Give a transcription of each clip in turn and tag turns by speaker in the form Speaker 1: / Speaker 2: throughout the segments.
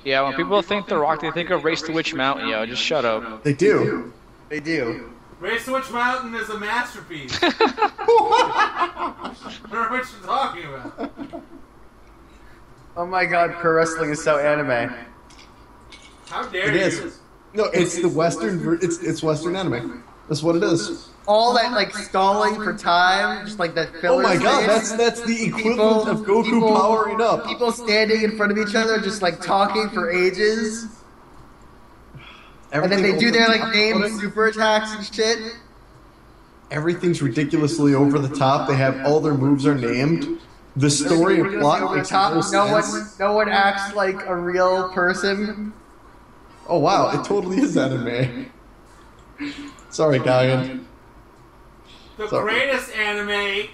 Speaker 1: Yeah, when people think The Rock, they think of Race to Witch Mountain, yo. Just shut up.
Speaker 2: They do.
Speaker 3: They do.
Speaker 4: Race to Witch Mountain is a masterpiece. I don't know what you're talking about.
Speaker 3: Oh my god, pro wrestling is so anime.
Speaker 4: How dare
Speaker 2: It
Speaker 4: you?
Speaker 2: is. No, it's the Western. It's Western anime. That's what it is.
Speaker 3: All that like stalling for time, just like that filler.
Speaker 2: Oh my god,
Speaker 3: space.
Speaker 2: that's the equivalent of Goku powering up.
Speaker 3: People standing in front of each other, just like talking for ages. And then they do their like named super attacks and shit.
Speaker 2: Everything's ridiculously over the top. They have all their moves are named. The story and plot makes no sense.
Speaker 3: No one acts like a real person.
Speaker 2: Oh wow, it totally is anime. Sorry, Gagan.
Speaker 4: The greatest anime.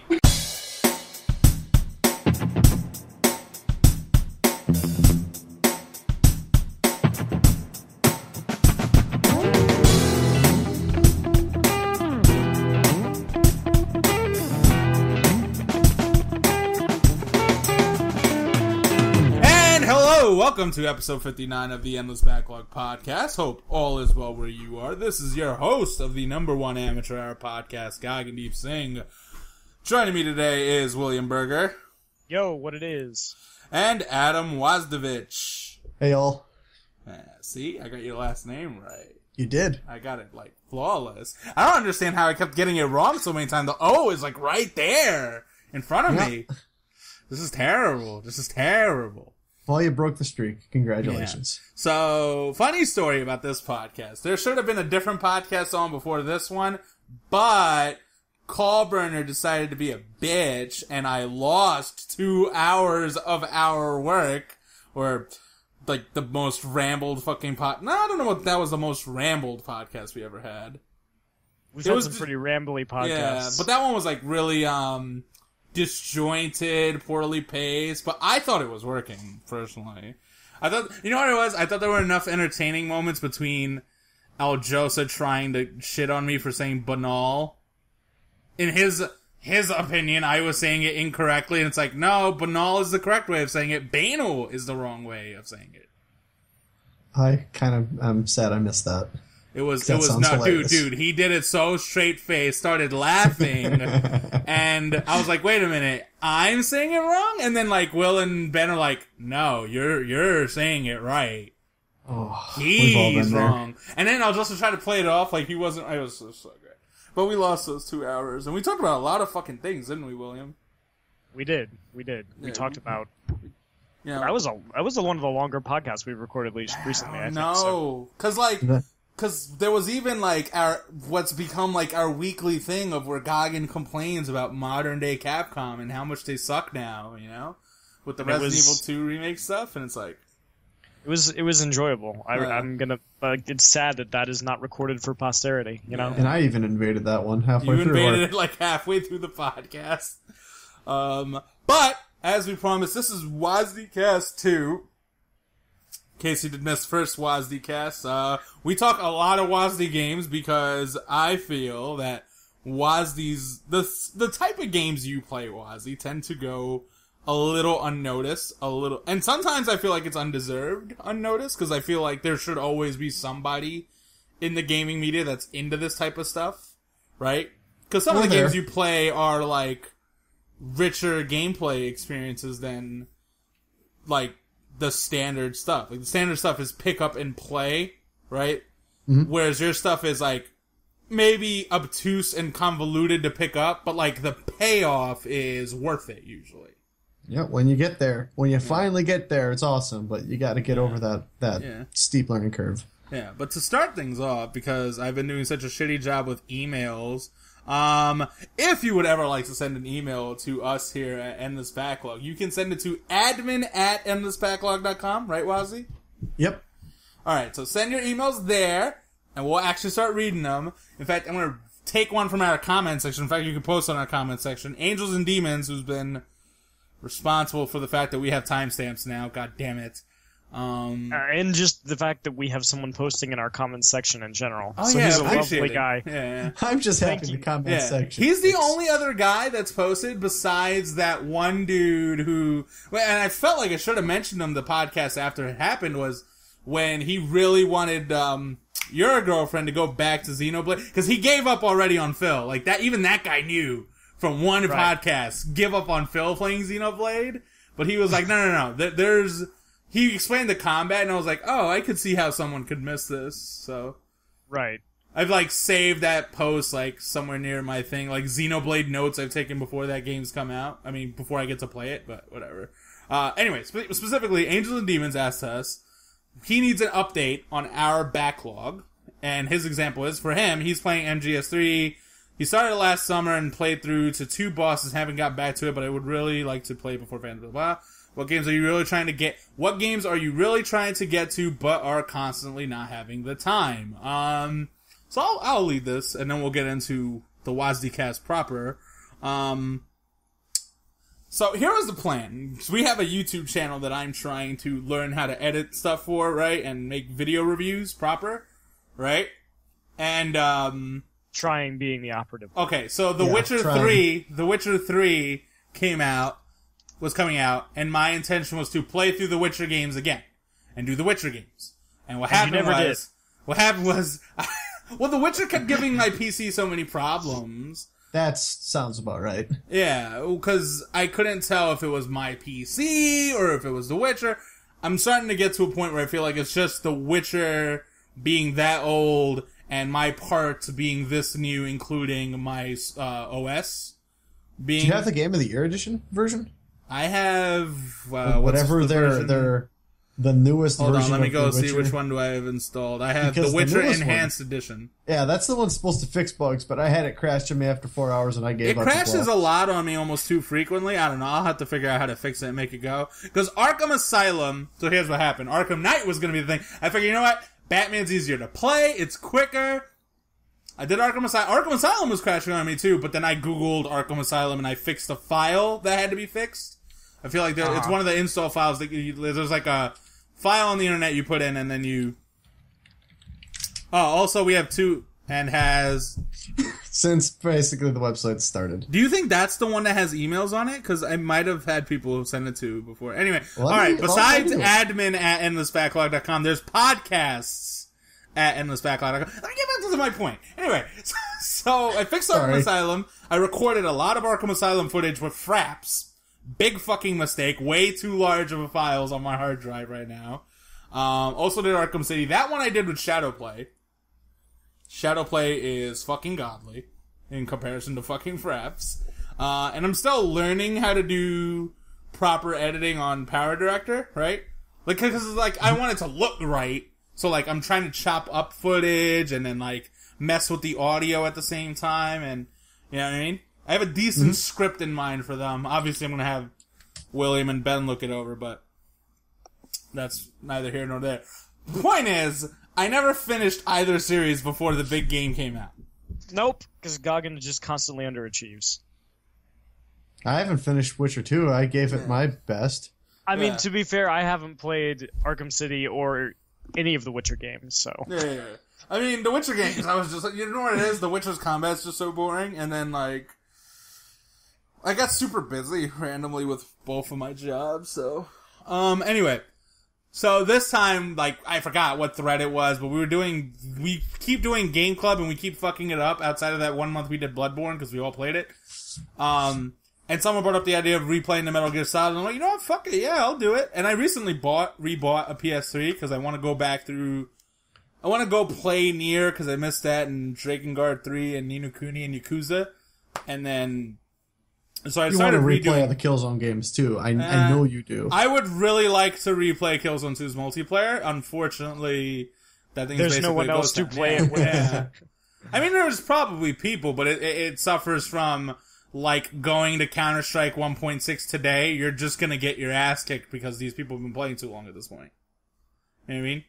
Speaker 4: Welcome to episode 59 of the Endless Backlog Podcast. Hope all is well where you are. This is your host of the #1 amateur hour podcast, Gagandeep Singh. Joining me today is William Berger.
Speaker 5: Yo, what it is?
Speaker 4: And Adam Wasdie.
Speaker 2: Hey, y'all.
Speaker 4: See, I got your last name right.
Speaker 2: You did.
Speaker 4: I got it, like, flawless. I don't understand how I kept getting it wrong so many times. The O is, like, right there in front of me. This is terrible.
Speaker 2: Well, you broke the streak. Congratulations.
Speaker 4: Yeah. So, funny story about this podcast. There should have been a different podcast on before this one, but Callburner decided to be a bitch, and I lost 2 hours of our work, or, like, the most rambled fucking No, I don't know what that was the most rambled podcast we ever had.
Speaker 5: We've had some pretty rambly podcasts.
Speaker 4: Yeah, but that one was, like, really, disjointed, poorly paced, but I thought it was working, personally. I thought, you know what it was? I thought there were enough entertaining moments between Aljosa trying to shit on me for saying banal. In his opinion, I was saying it incorrectly, and it's like, no, banal is the correct way of saying it. Banal is the wrong way of saying it.
Speaker 2: I'm sad I missed that.
Speaker 4: It was no, dude, he did it so straight face, started laughing, and I was like, wait a minute, I'm saying it wrong? And then, like, Will and Ben are like, no, you're saying it right.
Speaker 2: Oh,
Speaker 4: he's wrong. And then I was also trying to play it off like he wasn't, I was so good. But we lost those 2 hours, and we talked about a lot of fucking things, didn't we, William?
Speaker 5: We did.
Speaker 4: Yeah.
Speaker 5: We talked about,
Speaker 4: yeah.
Speaker 5: That was one of the longer podcasts we've recorded recently, I think.
Speaker 4: No, Cause there was even, like, what's become, like, our weekly thing of where Gagan complains about modern day Capcom and how much they suck now, you know? With the Resident Evil 2 remake stuff, and it's like...
Speaker 5: It was enjoyable. I'm gonna, it's sad that is not recorded for posterity, you know?
Speaker 2: And I even invaded that one halfway through.
Speaker 4: You invaded it, like, halfway through the podcast. But, as we promised, this is Wasdie Cast 2. In case you did miss first Wasdie cast, we talk a lot of Wasdie games because I feel that Wasdie's, the type of games you play, Wasdie, tend to go a little unnoticed, and sometimes I feel like it's undeserved unnoticed, because I feel like there should always be somebody in the gaming media that's into this type of stuff, right? Because some of the games you play are, like, richer gameplay experiences than, like, the standard stuff. Like, the standard stuff is pick up and play, right? Mm-hmm. Whereas your stuff is, like, maybe obtuse and convoluted to pick up, but, like, the payoff is worth it, usually.
Speaker 2: Yeah, when you get there. When you finally get there, it's awesome, but you gotta get over that steep learning curve.
Speaker 4: Yeah, but to start things off, because I've been doing such a shitty job with emails, if you would ever like to send an email to us here at Endless Backlog, you can send it to admin@endlessbacklog.com, right, Wasdie?
Speaker 2: Yep.
Speaker 4: Alright, so send your emails there, and we'll actually start reading them. In fact, I'm gonna take one from our comment section. In fact, you can post on our comment section. Angels and Demons, who's been responsible for the fact that we have timestamps now, god damn it.
Speaker 5: And just the fact that we have someone posting in our comments section in general.
Speaker 4: Oh,
Speaker 5: so
Speaker 4: yeah,
Speaker 5: he's a
Speaker 4: appreciate
Speaker 5: lovely
Speaker 4: it.
Speaker 5: guy.
Speaker 4: Yeah.
Speaker 2: I'm just happy in
Speaker 5: you.
Speaker 2: the comment section.
Speaker 4: He's the only other guy that's posted besides that one dude who, and I felt like I should have mentioned him the podcast after it happened, was when he really wanted your girlfriend to go back to Xenoblade, because he gave up already on Phil. Like that, even that guy knew from one podcast, give up on Phil playing Xenoblade. But he was like, no. He explained the combat, and I was like, oh, I could see how someone could miss this. So,
Speaker 5: Right.
Speaker 4: I've like saved that post like somewhere near my thing, like Xenoblade notes I've taken before that game's come out. I mean, before I get to play it, but whatever. Anyway, specifically, Angels and Demons asked us, he needs an update on our backlog, and his example is, for him, he's playing MGS3. He started last summer and played through to 2 bosses, haven't got back to it, but I would really like to play before Phantom blah. What games are you really trying to get? What games are you really trying to get to, but are constantly not having the time? So I'll lead this, and then we'll get into the Wasdie cast proper. So here was the plan. So we have a YouTube channel that I'm trying to learn how to edit stuff for, right, and make video reviews proper, right? And
Speaker 5: Trying being the operative.
Speaker 4: Okay, so The Witcher 3 was coming out, and my intention was to play through the Witcher games again, and do the Witcher games. And what happened was, well, The Witcher kept giving my PC so many problems.
Speaker 2: That sounds about right.
Speaker 4: Yeah, because I couldn't tell if it was my PC, or if it was The Witcher. I'm starting to get to a point where I feel like it's just The Witcher being that old, and my parts being this new, including my OS being.
Speaker 2: Do you have the Game of the Year edition version?
Speaker 4: I have
Speaker 2: whatever the newest
Speaker 4: Hold
Speaker 2: version.
Speaker 4: on, let me go
Speaker 2: of The
Speaker 4: see
Speaker 2: Witcher.
Speaker 4: which one do I have installed. I have
Speaker 2: Because
Speaker 4: The Witcher
Speaker 2: newest
Speaker 4: Enhanced Edition.
Speaker 2: Yeah, that's the one supposed to fix bugs, but I had it crash on me after 4 hours, and I gave
Speaker 4: It
Speaker 2: up.
Speaker 4: crashes a lot on me almost too frequently. I don't know. I'll have to figure out how to fix it and make it go. Because Arkham Asylum, so here's what happened. Arkham Knight was going to be the thing. I figured, you know what? Batman's easier to play. It's quicker. I did Arkham Asylum. Arkham Asylum was crashing on me too, but then I Googled Arkham Asylum and I fixed the file that had to be fixed. I feel like it's one of the install files that there's like a file on the internet you put in, and then you. Oh, also we have two and has.
Speaker 2: Since basically the website started.
Speaker 4: Do you think that's the one that has emails on it? Because I might have had people send it to before. Anyway, alright, besides admin at endlessbacklog.com, there's podcasts at endlessbacklog.com. Let me get back to my point. Anyway, so I fixed Arkham Asylum. I recorded a lot of Arkham Asylum footage with fraps. Big fucking mistake. Way too large of a files on my hard drive right now. Also did Arkham City. That one I did with Shadowplay. Shadowplay is fucking godly in comparison to fucking fraps. And I'm still learning how to do proper editing on Power Director, right? Like, cause like, I want it to look right. So like, I'm trying to chop up footage and then like, mess with the audio at the same time, and, you know what I mean? I have a decent script in mind for them. Obviously, I'm going to have William and Ben look it over, but that's neither here nor there. The point is, I never finished either series before the big game came out.
Speaker 5: Nope, because Goggin just constantly underachieves.
Speaker 2: I haven't finished Witcher 2. I gave it my best.
Speaker 5: I mean, to be fair, I haven't played Arkham City or any of the Witcher games, so...
Speaker 4: Yeah. I mean, the Witcher games, I was just like, you know what it is? The Witcher's combat's just so boring, and then, like... I got super busy randomly with both of my jobs, so... Anyway. So this time, like, I forgot what thread it was, but we keep doing Game Club and we keep fucking it up outside of that 1 month we did Bloodborne because we all played it. And someone brought up the idea of replaying the Metal Gear Solid, and I'm like, you know what, fuck it, yeah, I'll do it. And I recently rebought a PS3 because I want to go back through... I want to go play Nier because I missed that, and Drakengard 3 and Ni no Kuni and Yakuza. And then... So I started
Speaker 2: replay
Speaker 4: redoing...
Speaker 2: all the Killzone games, too. I know you do.
Speaker 4: I would really like to replay Killzone 2's multiplayer. Unfortunately, that thing's
Speaker 5: There's no one else to play it with.
Speaker 4: Yeah. I mean, there's probably people, but it suffers from, like, going to Counter-Strike 1.6 today. You're just gonna get your ass kicked because these people have been playing too long at this point. You know what I mean?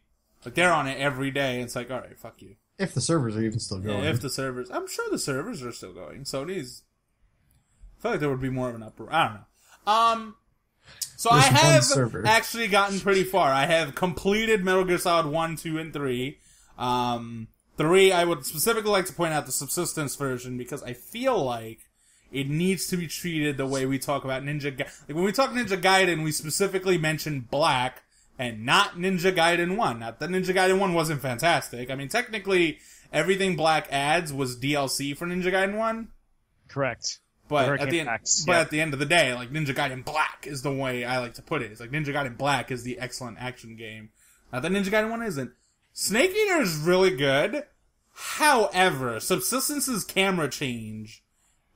Speaker 4: Like, they're on it every day. It's like, alright, fuck you.
Speaker 2: If the servers are even still going.
Speaker 4: Yeah, if the servers... I'm sure the servers are still going. Sony's... I feel like there would be more of an uproar. I don't know. So I
Speaker 2: There's one
Speaker 4: have
Speaker 2: server.
Speaker 4: actually gotten pretty far. I have completed Metal Gear Solid 1, 2, and 3. 3, I would specifically like to point out the subsistence version because I feel like it needs to be treated the way we talk about Ninja Gaiden. Like, when we talk Ninja Gaiden, we specifically mention Black and not Ninja Gaiden 1. Not that Ninja Gaiden 1 wasn't fantastic. I mean, technically, everything Black adds was DLC for Ninja Gaiden 1.
Speaker 5: Correct.
Speaker 4: But at the end of the day, like, Ninja Gaiden Black is the way I like to put it. It's like Ninja Gaiden Black is the excellent action game. Not that Ninja Gaiden 1 isn't. Snake Eater is really good. However, Subsistence's camera change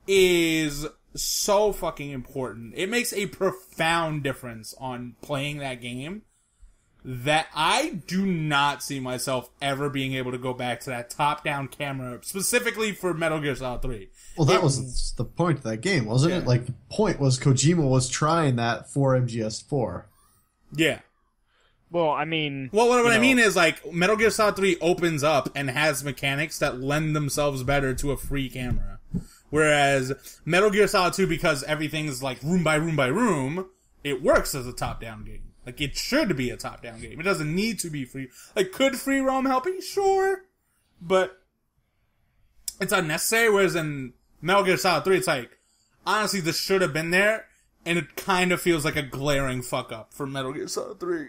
Speaker 4: is so fucking important. It makes a profound difference on playing that game that I do not see myself ever being able to go back to that top-down camera, specifically for Metal Gear Solid 3.
Speaker 2: Well, that was the point of that game, wasn't it? Like, the point was Kojima was trying that for MGS4.
Speaker 4: Yeah.
Speaker 5: Well, I mean...
Speaker 4: Well, what I mean is, like, Metal Gear Solid 3 opens up and has mechanics that lend themselves better to a free camera. Whereas Metal Gear Solid 2, because everything's, like, room by room by room, it works as a top-down game. Like, it should be a top-down game. It doesn't need to be free. Like, could free roam help you? Sure. But it's unnecessary, whereas in Metal Gear Solid 3, it's like, honestly, this should have been there, and it kind of feels like a glaring fuck-up for Metal Gear Solid 3.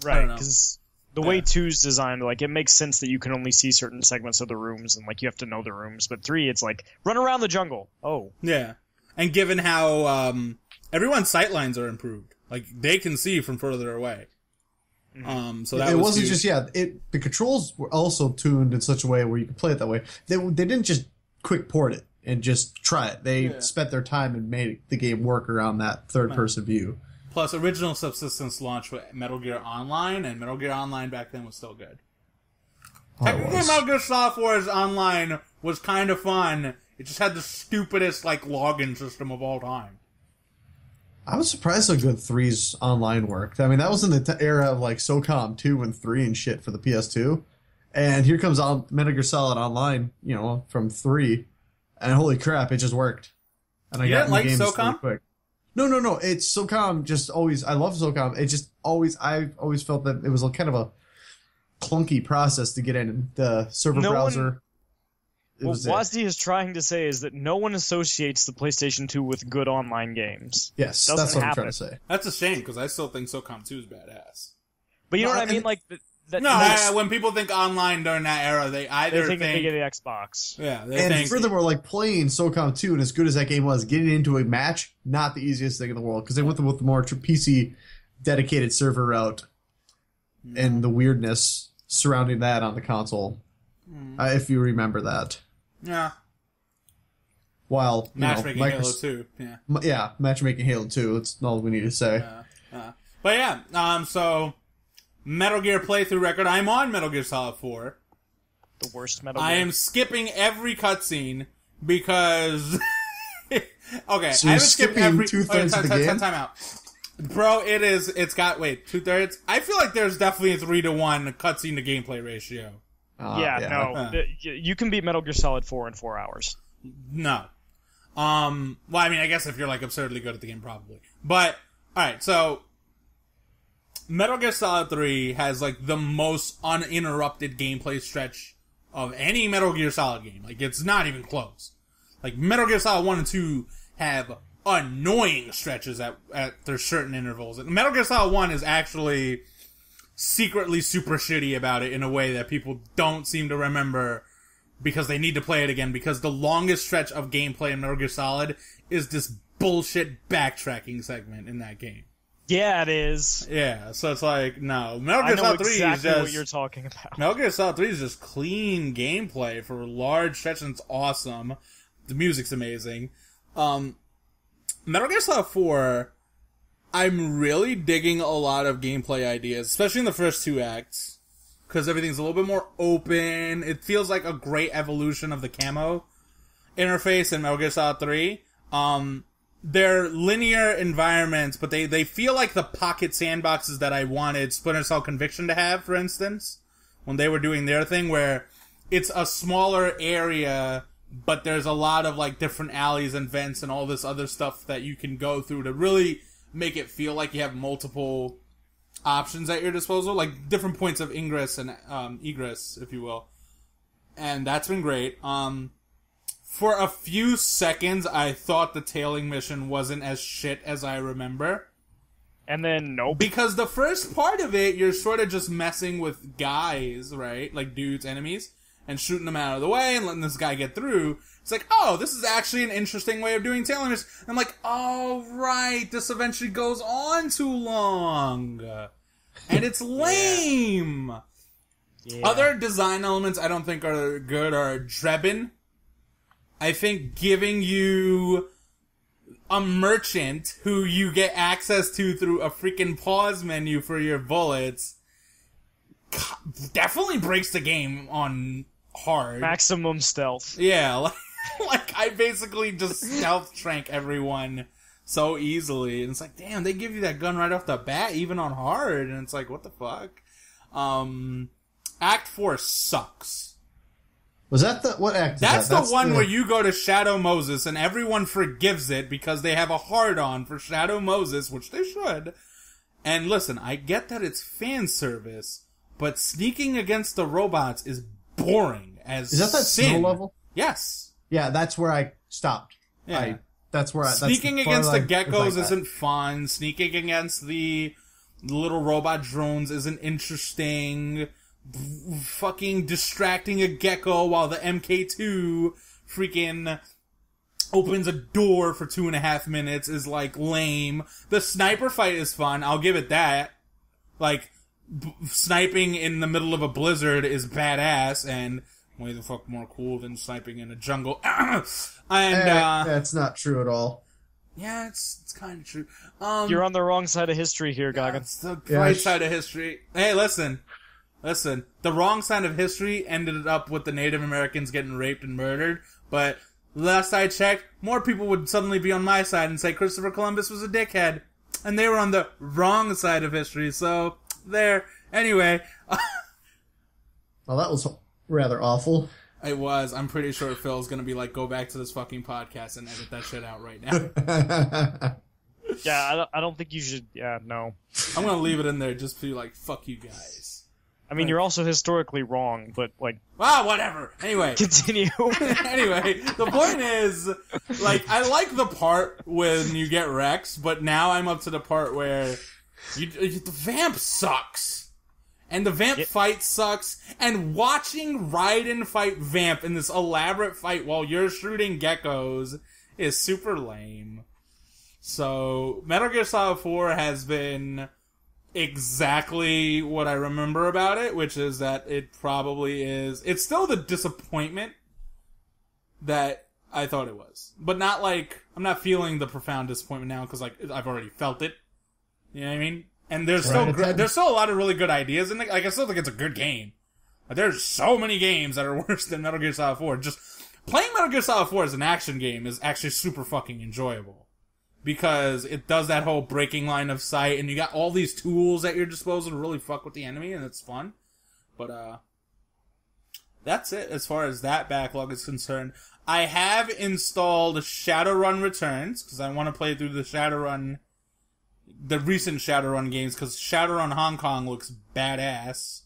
Speaker 5: Right, because the way 2's designed, like, it makes sense that you can only see certain segments of the rooms, and, like, you have to know the rooms. But 3, it's like, run around the jungle. Oh. Yeah.
Speaker 4: And given how, everyone's sightlines are improved. Like, they can see from further away. So that
Speaker 2: it
Speaker 4: was
Speaker 2: wasn't
Speaker 4: huge.
Speaker 2: just, the controls were also tuned in such a way where you could play it that way. They didn't just quick port it and just try it. They spent their time and made the game work around that third-person view.
Speaker 4: Plus, original Subsistence launched with Metal Gear Online, and Metal Gear Online back then was still good. Technically, Metal Gear Solid 4's Online was kind of fun. It just had the stupidest, like, login system of all time.
Speaker 2: I was surprised how good 3's Online worked. I mean, that was in the era of, like, SOCOM 2 and 3 and shit for the PS2. And here comes Metal Gear Solid Online, you know, from 3. And holy crap, it just worked. And I got in the games really quick. No. It's SOCOM just always... I love SOCOM. It just always... I've always felt that it was kind of a clunky process to get in the server browser.
Speaker 5: What Wasdie is trying to say is that no one associates the PlayStation 2 with good online games.
Speaker 2: Yes, that's what I'm trying to say.
Speaker 4: That's a shame, because I still think SOCOM 2 is badass.
Speaker 5: But you know what I mean? Like...
Speaker 4: when people think online during that era, they either think
Speaker 5: they get the Xbox.
Speaker 4: Yeah,
Speaker 2: and furthermore, like playing SOCOM 2, and as good as that game was, getting into a match, not the easiest thing in the world, because they went with the more PC dedicated server route and the weirdness surrounding that on the console. If you remember that.
Speaker 4: Yeah.
Speaker 2: While
Speaker 4: matchmaking Halo 2.
Speaker 2: Yeah, matchmaking Halo 2. That's all we need to say.
Speaker 4: But yeah, so Metal Gear playthrough record. I'm on Metal Gear Solid 4.
Speaker 5: The worst Metal Gear.
Speaker 4: I am skipping every cutscene because... okay,
Speaker 2: so
Speaker 4: I haven't skipped every...
Speaker 2: 2/3 of the game?
Speaker 4: Time out. Bro, it's got... Wait, 2/3? I feel like there's definitely a 3-to-1 cutscene to gameplay ratio.
Speaker 5: You can beat Metal Gear Solid 4 in 4 hours.
Speaker 4: No. Well, I mean, I guess if you're, like, absurdly good at the game, probably. But, alright, so... Metal Gear Solid 3 has, like, the most uninterrupted gameplay stretch of any Metal Gear Solid game. Like, it's not even close. Like, Metal Gear Solid 1 and 2 have annoying stretches at their certain intervals. And Metal Gear Solid 1 is actually secretly super shitty about it in a way that people don't seem to remember because they need to play it again, because the longest stretch of gameplay in Metal Gear Solid is this bullshit backtracking segment in that game.
Speaker 5: Yeah, it is.
Speaker 4: Yeah, so it's like, no. Metal Gear Solid 3
Speaker 5: exactly
Speaker 4: is just...
Speaker 5: what you're talking about.
Speaker 4: Metal Gear Solid 3 is just clean gameplay for large stretches, and it's awesome. The music's amazing. Metal Gear Solid 4, I'm really digging a lot of gameplay ideas, especially in the first 2 acts, because everything's a little bit more open. It feels like a great evolution of the camo interface in Metal Gear Solid 3. They're linear environments, but they feel like the pocket sandboxes that I wanted Splinter Cell Conviction to have, for instance, when they were doing their thing, where it's a smaller area, but there's a lot of, like, different alleys and vents and all this other stuff that you can go through to really make it feel like you have multiple options at your disposal, like different points of ingress and egress, if you will. And that's been great. For a few seconds, I thought the tailing mission wasn't as shit as I remember.
Speaker 5: And then, nope.
Speaker 4: Because the first part of it, you're sort of just messing with guys, right? Like dudes, enemies, and shooting them out of the way and letting this guy get through. It's like, oh, this is actually an interesting way of doing tailing missions. I'm like, oh, right, this eventually goes on too long. And it's lame. Yeah. Other design elements I don't think are good are Drebin. I think giving you a merchant who you get access to through a freaking pause menu for your bullets definitely breaks the game on hard.
Speaker 5: Maximum stealth.
Speaker 4: Yeah, like I basically just stealth trank everyone so easily. And it's like, damn, they give you that gun right off the bat, even on hard. And it's like, what the fuck? Act 4 sucks.
Speaker 2: Was that the what act?
Speaker 4: That's the one where you go to Shadow Moses and everyone forgives it because they have a hard-on for Shadow Moses, which they should. And listen, I get that it's fan service, but sneaking against the robots is boring as
Speaker 2: Is that
Speaker 4: sin.
Speaker 2: snow level?
Speaker 4: Yes.
Speaker 2: Yeah, that's where I stopped.
Speaker 4: Yeah.
Speaker 2: Sneaking
Speaker 4: against the geckos isn't fun. Sneaking against the little robot drones isn't interesting. Fucking distracting a gecko while the MK2 freaking opens a door for 2.5 minutes is like lame. The sniper fight is fun, I'll give it that. Like, sniping in the middle of a blizzard is badass and way the fuck more cool than sniping in a jungle. And
Speaker 2: that's not true at all.
Speaker 4: Yeah, it's kind of true.
Speaker 5: You're on the wrong side of history here, Gaga.
Speaker 4: It's the right side of history. Hey, listen, the wrong side of history ended up with the Native Americans getting raped and murdered, but last I checked, more people would suddenly be on my side and say Christopher Columbus was a dickhead. And they were on the wrong side of history, so there. Anyway.
Speaker 2: Well, that was rather awful.
Speaker 4: It was. I'm pretty sure Phil's gonna be like, go back to this fucking podcast and edit that shit out right now.
Speaker 5: Yeah, I don't think you should, no.
Speaker 4: I'm gonna leave it in there just to be like, fuck you guys.
Speaker 5: I mean, you're also historically wrong, but, like...
Speaker 4: Ah, whatever. Anyway.
Speaker 5: Continue.
Speaker 4: Anyway, the point is, like, I like the part when you get Rex, but now I'm up to the part where the vamp sucks. And the vamp fight sucks. And watching Raiden fight vamp in this elaborate fight while you're shooting geckos is super lame. So, Metal Gear Solid 4 has been exactly what I remember about it, which is that it probably is... It's still the disappointment that I thought it was. But not like... I'm not feeling the profound disappointment now, because like I've already felt it. You know what I mean? And there's still a lot of really good ideas in it. Like, I still think it's a good game. But there's so many games that are worse than Metal Gear Solid 4. Just playing Metal Gear Solid 4 as an action game is actually super fucking enjoyable. Because it does that whole breaking line of sight, and you got all these tools at your disposal to really fuck with the enemy, and it's fun. But, that's it as far as that backlog is concerned. I have installed Shadowrun Returns, because I want to play through the recent Shadowrun games, because Shadowrun Hong Kong looks badass.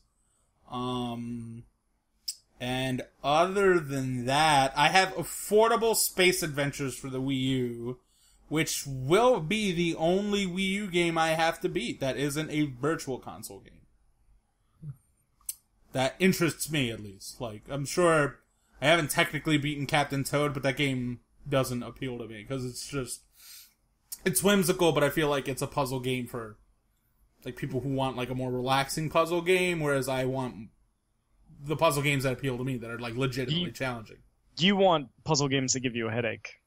Speaker 4: And other than that, I have Affordable Space Adventures for the Wii U, which will be the only Wii U game I have to beat that isn't a virtual console game. That interests me, at least. Like, I'm sure I haven't technically beaten Captain Toad, but that game doesn't appeal to me, because it's whimsical, but I feel like it's a puzzle game for, like, people who want, like, a more relaxing puzzle game, whereas I want the puzzle games that appeal to me that are, like, legitimately challenging.
Speaker 5: You want puzzle games that give you a headache.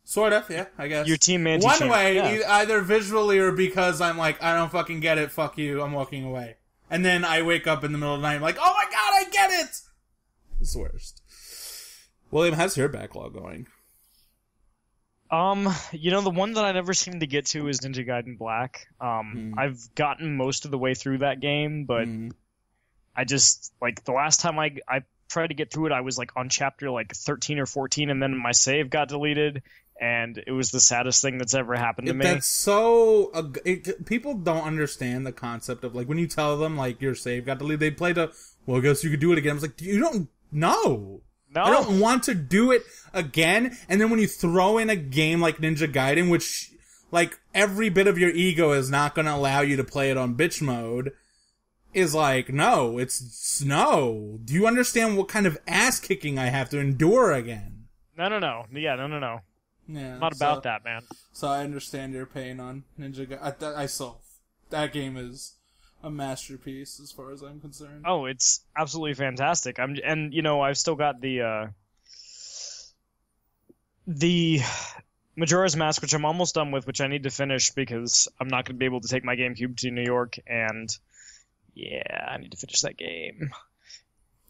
Speaker 4: Sort of, yeah, I guess.
Speaker 5: Your Team Manti
Speaker 4: One way, either visually or because I'm like, I don't fucking get it, fuck you, I'm walking away. And then I wake up in the middle of the night, I'm like, oh my god, I get it! It's the worst. William, how's your backlog going?
Speaker 5: The one that I never seem to get to is Ninja Gaiden Black. I've gotten most of the way through that game, but I just, like, the last time I tried to get through it, I was, like, on chapter, like, 13 or 14, and then my save got deleted, and it was the saddest thing that's ever happened to me.
Speaker 4: That's so... people don't understand the concept of, like, when you tell them, like, your save got deleted, they play the, well, I guess you could do it again. I was like, you don't know. No. I don't want to do it again. And then when you throw in a game like Ninja Gaiden, which, like, every bit of your ego is not going to allow you to play it on bitch mode, is like, no, it's no. Do you understand what kind of ass kicking I have to endure again?
Speaker 5: No. Yeah, no.
Speaker 4: Yeah,
Speaker 5: not about that, man.
Speaker 4: So I understand your pain on Ninja Gaiden. That game is a masterpiece as far as I'm concerned.
Speaker 5: Oh, it's absolutely fantastic. I've still got the Majora's Mask, which I'm almost done with, which I need to finish because I'm not going to be able to take my GameCube to New York, and yeah, I need to finish that game.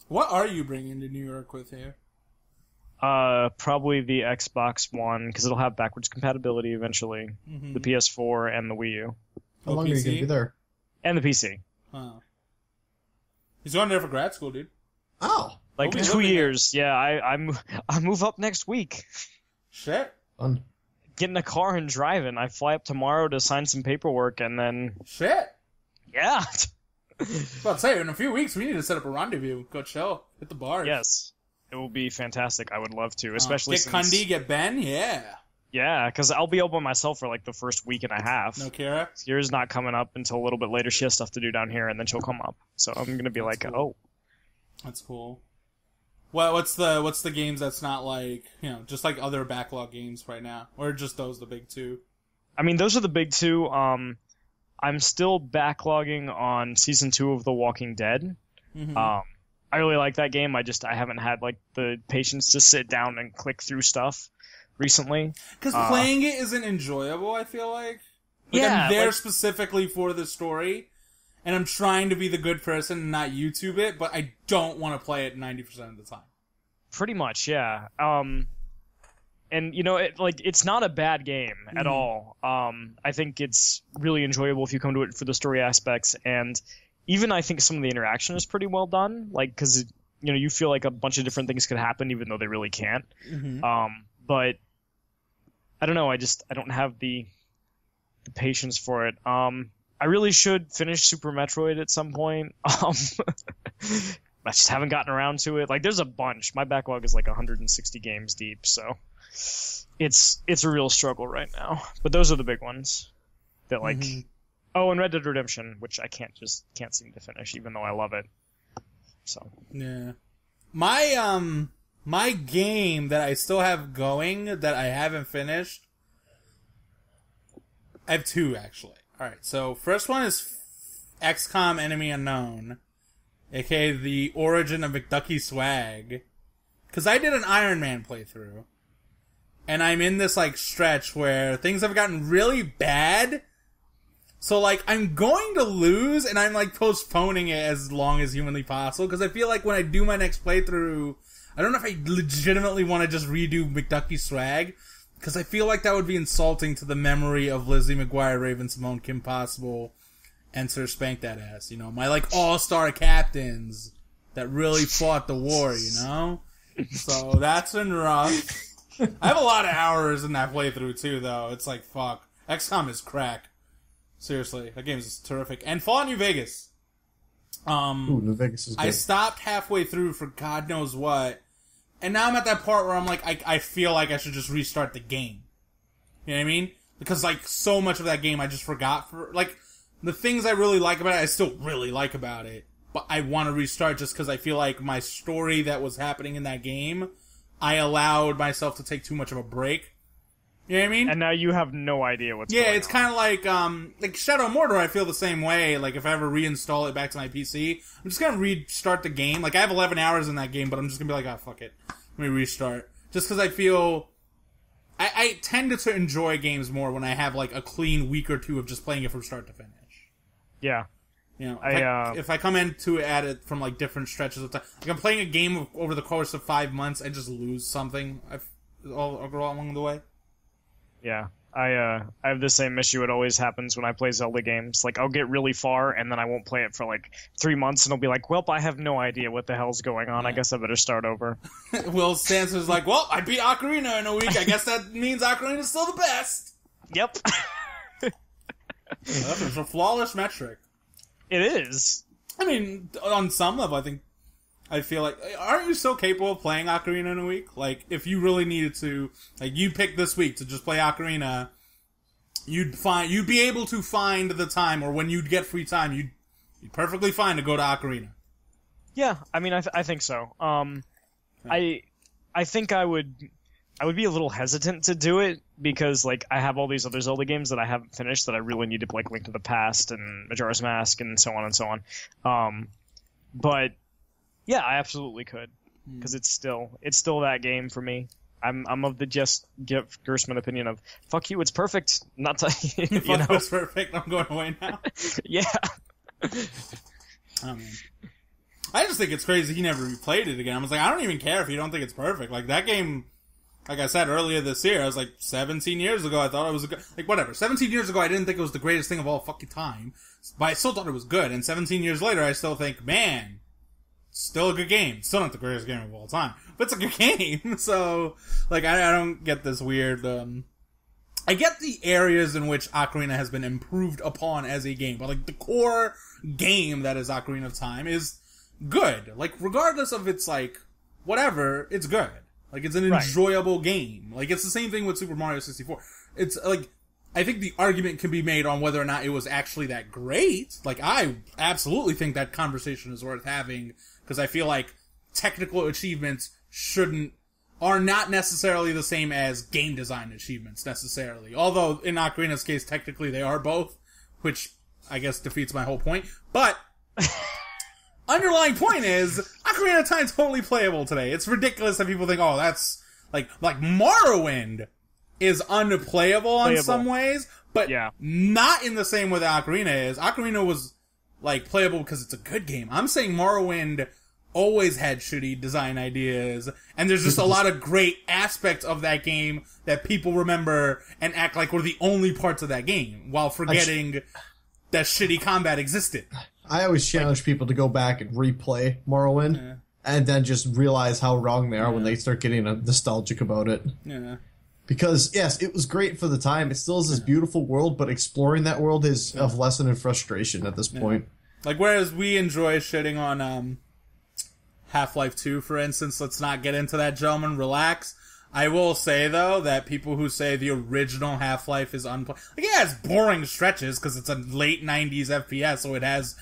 Speaker 4: What are you bringing to New York with you?
Speaker 5: Probably the Xbox One, because it'll have backwards compatibility eventually. Mm-hmm. The PS4 and the Wii U.
Speaker 2: How long are you going to be there?
Speaker 5: And the PC.
Speaker 4: Oh. He's going there for grad school, dude.
Speaker 2: Oh.
Speaker 5: Like 2 years. Yeah, I move up next week.
Speaker 4: Shit.
Speaker 2: Fun.
Speaker 5: Get in a car and drive it. I fly up tomorrow to sign some paperwork, and then...
Speaker 4: Shit.
Speaker 5: Yeah.
Speaker 4: Well, I'd say, in a few weeks, we need to set up a rendezvous. Go chill. Hit the bar.
Speaker 5: Yes. It will be fantastic. I would love to, especially
Speaker 4: get Kundi, get Ben, yeah.
Speaker 5: Yeah, because I'll be all by myself for like the first week and a half.
Speaker 4: No Kara?
Speaker 5: Kira's not coming up until a little bit later. She has stuff to do down here, and then she'll come up. So I'm going to be
Speaker 4: That's
Speaker 5: like,
Speaker 4: cool.
Speaker 5: oh.
Speaker 4: That's cool. Well, what's the games that's not like, just like other backlog games right now? Or just those, the big two?
Speaker 5: I mean, those are the big two. I'm still backlogging on Season 2 of The Walking Dead.
Speaker 4: Mm-hmm.
Speaker 5: I really like that game. I haven't had like the patience to sit down and click through stuff recently.
Speaker 4: Because playing it isn't enjoyable, I feel like. I'm there specifically for the story, and I'm trying to be the good person and not YouTube it, but I don't want to play it 90% of the time.
Speaker 5: Pretty much, yeah. And it's not a bad game at all. I think it's really enjoyable if you come to it for the story aspects, and even I think some of the interaction is pretty well done, like, because, you feel like a bunch of different things could happen even though they really can't.
Speaker 4: Mm-hmm.
Speaker 5: But I don't know, I don't have the patience for it. I really should finish Super Metroid at some point. I just haven't gotten around to it. Like, there's a bunch. My backlog is like 160 games deep, so it's a real struggle right now. But those are the big ones that, like... Mm-hmm. Oh, and Red Dead Redemption, which I can't seem to finish, even though I love it. So
Speaker 4: yeah, my game that I still have going that I haven't finished. I have two actually. All right, so first one is XCOM Enemy Unknown, aka the origin of McDucky Swag, because I did an Iron Man playthrough, and I'm in this like stretch where things have gotten really bad. So, like, I'm going to lose, and I'm, like, postponing it as long as humanly possible, because I feel like when I do my next playthrough, I don't know if I legitimately want to just redo McDucky Swag, because I feel like that would be insulting to the memory of Lizzie McGuire, Raven Simone, Kim Possible, and Sir Spank That Ass, my, like, all-star captains that really fought the war, So, that's been rough. I have a lot of hours in that playthrough, too, though. It's like, fuck. XCOM is crack. Seriously, that game is terrific. And Fallout New Vegas.
Speaker 2: New Vegas is good.
Speaker 4: I stopped halfway through for God knows what, and now I'm at that part where I'm like, I feel like I should just restart the game. You know what I mean? Because, like, so much of that game I just forgot like, the things I really like about it, I still really like about it, but I want to restart just because I feel like my story that was happening in that game, I allowed myself to take too much of a break. You know what I mean?
Speaker 5: And now you have no idea what's going on.
Speaker 4: Yeah, it's kind of like Shadow of Mordor, I feel the same way. Like, if I ever reinstall it back to my PC, I'm just gonna restart the game. Like, I have 11 hours in that game, but I'm just gonna be like, oh, fuck it. Let me restart. Just because I feel... I tend to enjoy games more when I have, like, a clean week or two of just playing it from start to finish.
Speaker 5: Yeah.
Speaker 4: If I come into it at it from, like, different stretches of time... Like, I'm playing a game over the course of 5 months, I just lose something all along the way.
Speaker 5: Yeah. I have the same issue. It always happens when I play Zelda games. Like, I'll get really far, and then I won't play it for, like, 3 months, and I'll be like, well, I have no idea what the hell's going on. I guess I better start over.
Speaker 4: Will Stancer's like, well, I beat Ocarina in a week. I guess that means Ocarina's still the best.
Speaker 5: Yep.
Speaker 4: It's a flawless metric.
Speaker 5: It is.
Speaker 4: I mean, on some level, I feel like, aren't you so capable of playing Ocarina in a week? Like, if you really needed to, like, you picked this week to just play Ocarina, you'd be able to find the time, or when you'd get free time, you'd perfectly fine to go to Ocarina.
Speaker 5: Yeah, I mean, I think so. I think I would be a little hesitant to do it because, like, I have all these other Zelda games that I haven't finished that I really need to, like, Link to the Past and Majora's Mask and so on and so on. But yeah, I absolutely could because it's still that game for me. I'm of the Jeff Gersman opinion of fuck you, it's perfect. Not to
Speaker 4: it's perfect. I'm going away now.
Speaker 5: Yeah.
Speaker 4: I mean, I just think it's crazy he never replayed it again. I was like, I don't even care if you don't think it's perfect. Like, that game, like I said earlier this year, I was like, 17 years ago, I thought it was like, whatever. 17 years ago, I didn't think it was the greatest thing of all fucking time, but I still thought it was good. And 17 years later, I still think, man, still a good game. Still not the greatest game of all time, but it's a good game. So, like, I don't get this weird, I get the areas in which Ocarina has been improved upon as a game, but, like, the core game that is Ocarina of Time is good. Like, regardless of its, like, whatever, it's good. Like, it's an enjoyable game. Like, it's the same thing with Super Mario 64. It's, like, I think the argument can be made on whether or not it was actually that great. Like, I absolutely think that conversation is worth having, because I feel like technical achievements are not necessarily the same as game design achievements, necessarily. Although, in Ocarina's case, technically they are both, which I guess defeats my whole point. But underlying point is, Ocarina of Time's totally playable today. It's ridiculous that people think, oh, that's, like Morrowind is unplayable in some ways, but not in the same way that Ocarina is. Ocarina was, like, playable because it's a good game. I'm saying Morrowind always had shitty design ideas, and there's just a lot of great aspects of that game that people remember and act like were the only parts of that game, while forgetting that shitty combat existed.
Speaker 2: I always challenge people to go back and replay Morrowind, and then just realize how wrong they are when they start getting nostalgic about it.
Speaker 4: Yeah.
Speaker 2: Because, yes, it was great for the time. It still is this beautiful world, but exploring that world is of lesson and frustration at this point.
Speaker 4: Like, whereas we enjoy shitting on Half-Life 2, for instance, let's not get into that, gentlemen, relax. I will say, though, that people who say the original Half-Life is unplayable, like, yeah, it's boring stretches, because it's a late 90s FPS, so it has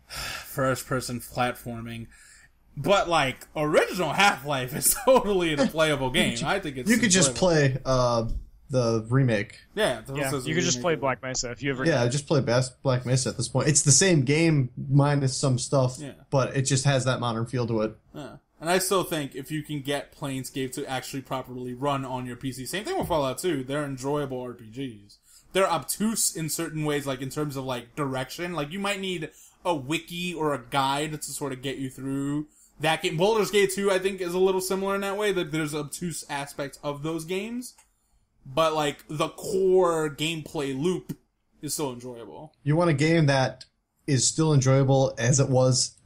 Speaker 4: first-person platforming. But, like, original Half-Life is totally a playable game. I think it's
Speaker 2: You could just play the remake.
Speaker 4: Yeah,
Speaker 5: you could just play Black Mesa if you ever.
Speaker 2: Yeah, just play Black Mesa at this point. It's the same game minus some stuff, but it just has that modern feel to it.
Speaker 4: Yeah. And I still think if you can get Planescape to actually properly run on your PC, same thing with Fallout 2, they're enjoyable RPGs. They're obtuse in certain ways, like in terms of like direction. Like you might need a wiki or a guide to sort of get you through that game. Baldur's Gate 2, I think, is a little similar in that way, that there's obtuse aspects of those games. But, like, the core gameplay loop is still enjoyable.
Speaker 2: You want a game that is still enjoyable as it was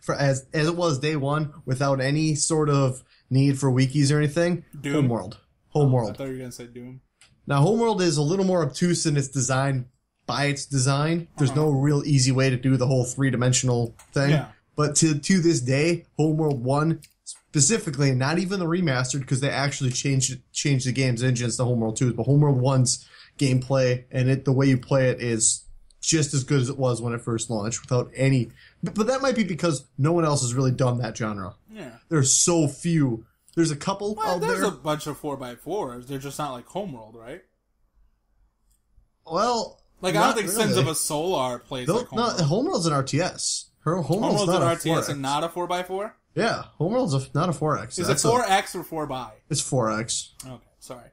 Speaker 2: as it was day one, without any sort of need for wikis or anything?
Speaker 4: Doom?
Speaker 2: Homeworld.
Speaker 4: I thought you were going to say Doom.
Speaker 2: Now, Homeworld is a little more obtuse in its design. By its design, there's no real easy way to do the whole three-dimensional thing. Yeah. But to this day, Homeworld 1... specifically, not even the remastered, because they actually changed the game's engines to Homeworld 2's, but Homeworld 1's gameplay and the way you play it is just as good as it was when it first launched, without any... But that might be because no one else has really done that genre.
Speaker 4: Yeah.
Speaker 2: There's so few. There's a couple out there.
Speaker 4: There's a bunch of 4x4s. They're just not like Homeworld, right?
Speaker 2: Well...
Speaker 4: Like, I don't think really. Sins of a Solar plays like Homeworld.
Speaker 2: No, Homeworld's an RTS. Homeworld's
Speaker 4: not
Speaker 2: an
Speaker 4: RTS 4X. And not a 4x4?
Speaker 2: Yeah, Homeworld's not a 4X.
Speaker 4: Is it 4X or 4x?
Speaker 2: It's 4X.
Speaker 4: Okay, sorry.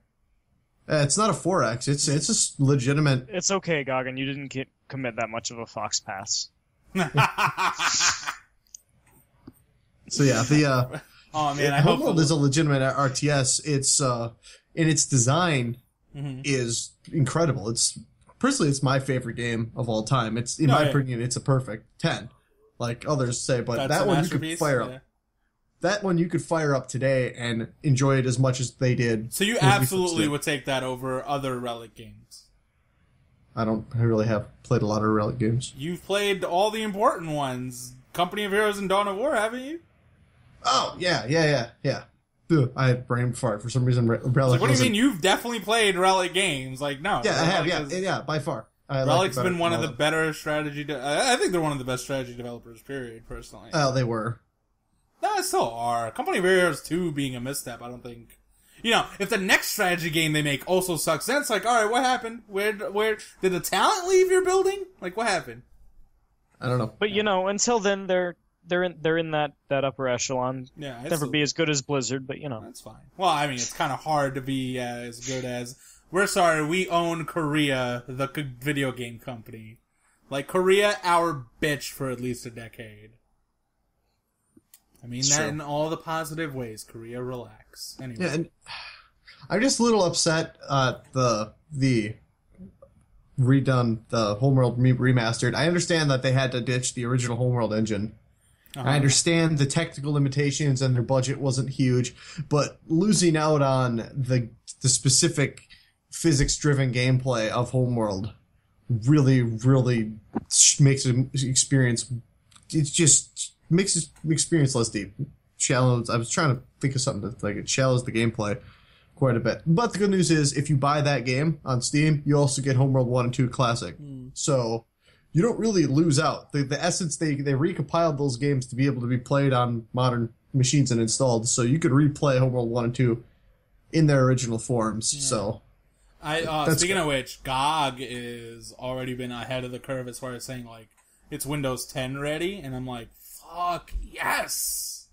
Speaker 2: It's not a 4X. It's a legitimate...
Speaker 5: It's okay, Goggin. You didn't commit that much of a Fox Pass.
Speaker 2: So yeah,
Speaker 4: oh man,
Speaker 2: Homeworld is a legitimate RTS. It's in its design, is incredible. Personally, it's my favorite game of all time. It's in my opinion, it's a perfect 10, like others say. But that one you could fire up. That one you could fire up today and enjoy it as much as they did.
Speaker 4: So you absolutely would take that over other Relic games.
Speaker 2: I really have played a lot of Relic games.
Speaker 4: You've played all the important ones. Company of Heroes and Dawn of War, haven't you?
Speaker 2: Oh, yeah. Ugh, I had brain fart for some reason. Relic.
Speaker 4: Like, what do you mean? You've definitely played Relic games. Like, no.
Speaker 2: Yeah, I have. Yeah, by far.
Speaker 4: Relic's been one of the better strategy. I think they're one of the best strategy developers. Period. Personally.
Speaker 2: Oh, they were.
Speaker 4: No, they still are. Company of Heroes 2 being a misstep, I don't think. You know, if the next strategy game they make also sucks, then it's like, all right, what happened? Where did the talent leave your building? Like, what happened?
Speaker 2: I don't know.
Speaker 5: But you know, until then, they're in that upper echelon.
Speaker 4: Yeah,
Speaker 5: never be as good as Blizzard, but you know,
Speaker 4: that's fine. Well, I mean, it's kind of hard to be as good as. We're sorry, we own Korea, the video game company. Like Korea, our bitch for at least a decade. I mean that in all the positive ways. Korea, relax. Anyway.
Speaker 2: Yeah, and I'm just a little upset the redone, the Homeworld remastered. I understand that they had to ditch the original Homeworld engine. I understand the technical limitations and their budget wasn't huge, but losing out on the specific physics-driven gameplay of Homeworld really, really makes an experience. It just makes the experience less deep. Shallows. I was trying to think of something that it shallows the gameplay quite a bit. But the good news is, if you buy that game on Steam, you also get Homeworld 1 and 2 Classic. So you don't really lose out. The essence, they recompiled those games to be able to be played on modern machines and installed, so you could replay Homeworld 1 and 2 in their original forms. Yeah. So
Speaker 4: speaking of which, GOG is already been ahead of the curve as far as saying, like, it's Windows 10 ready, and I'm like, fuck, yes!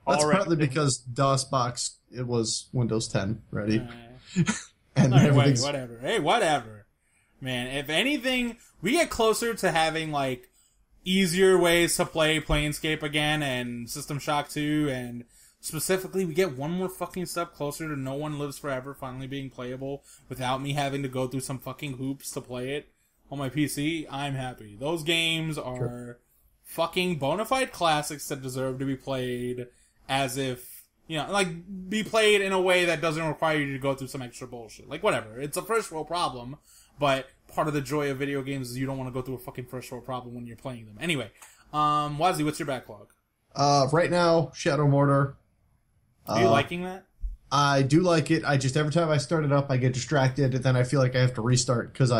Speaker 2: That's partly because DOSBox, it was Windows 10 ready. And
Speaker 4: whatever. Hey, whatever. Man, if anything, we get closer to having, like, easier ways to play Planescape again and System Shock 2, and specifically, we get one more fucking step closer to No One Lives Forever finally being playable without me having to go through some fucking hoops to play it on my PC. I'm happy. Those games are fucking bona fide classics that deserve to be played as if, you know, like, be played in a way that doesn't require you to go through some extra bullshit. Like, whatever. It's a first world problem, but part of the joy of video games is you don't want to go through a fucking first world problem when you're playing them. Anyway, Wasdie, what's your backlog?
Speaker 2: Right now, Shadow Mortar.
Speaker 4: Are you liking that?
Speaker 2: I do like it. I just, every time I start it up, I get distracted, and then I feel like I have to restart because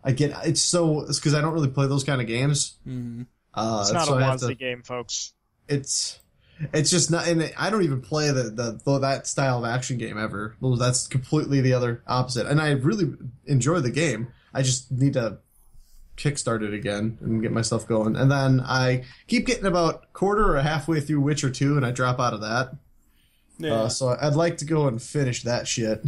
Speaker 2: it's because I don't really play those kind of games.
Speaker 5: Mm-hmm. It's not a Wasdie game, folks.
Speaker 2: It's just not, and I don't even play that style of action game ever. That's completely the other opposite. And I really enjoy the game. I just need to kickstart it again and get myself going. And then I keep getting about quarter or halfway through Witcher 2, and I drop out of that. Yeah. So I'd like to go and finish that shit.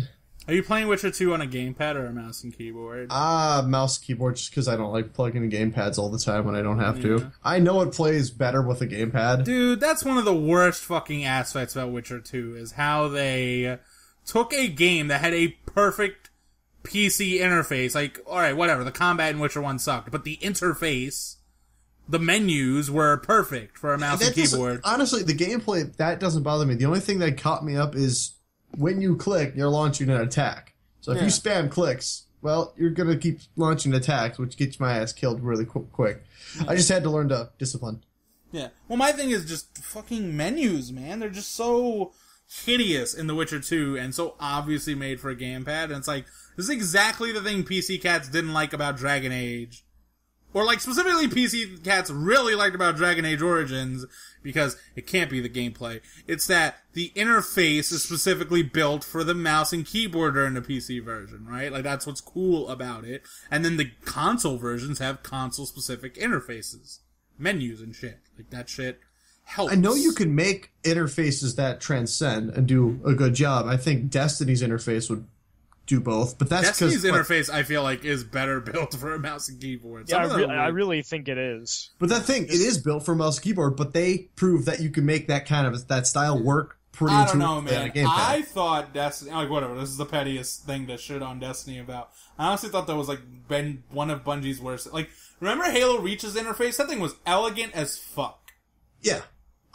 Speaker 4: Are you playing Witcher 2 on a gamepad or a mouse and keyboard?
Speaker 2: Mouse and keyboard, just because I don't like plugging in gamepads all the time when I don't have to. I know it plays better with a gamepad.
Speaker 4: Dude, that's one of the worst fucking aspects about Witcher 2, is how they took a game that had a perfect PC interface. Like, alright, whatever, the combat in Witcher 1 sucked, but the interface, the menus were perfect for a mouse and keyboard.
Speaker 2: Honestly, the gameplay, that doesn't bother me. The only thing that caught me up is when you click, you're launching an attack. So if you spam clicks, well, you're going to keep launching attacks, which gets my ass killed really quick. I just had to learn to discipline.
Speaker 4: Yeah. Well, my thing is just fucking menus, man. They're just so hideous in The Witcher 2 and so obviously made for a gamepad. And it's like, this is exactly the thing PC cats didn't like about Dragon Age. Or, like, specifically PC cats really liked about Dragon Age Origins, because it can't be the gameplay. It's that the interface is specifically built for the mouse and keyboard during the PC version, right? Like, that's what's cool about it. And then the console versions have console-specific interfaces. Menus and shit. Like, that shit helps.
Speaker 2: I know you can make interfaces that transcend and do a good job. I think Destiny's interface would do both, but that's because
Speaker 4: Destiny's interface, I feel like, is better built for a mouse and keyboard.
Speaker 5: Yeah, I really think it is.
Speaker 2: But that thing, it is built for mouse and keyboard, but they prove that you can make that kind of that style work pretty
Speaker 4: I don't
Speaker 2: intuitive
Speaker 4: know,
Speaker 2: to play on a
Speaker 4: man.
Speaker 2: gamepad.
Speaker 4: I thought Destiny, like, whatever, this is the pettiest thing to shit on Destiny about. I honestly thought that was, like, been one of Bungie's worst. Like, remember Halo Reach's interface? That thing was elegant as fuck.
Speaker 2: Yeah.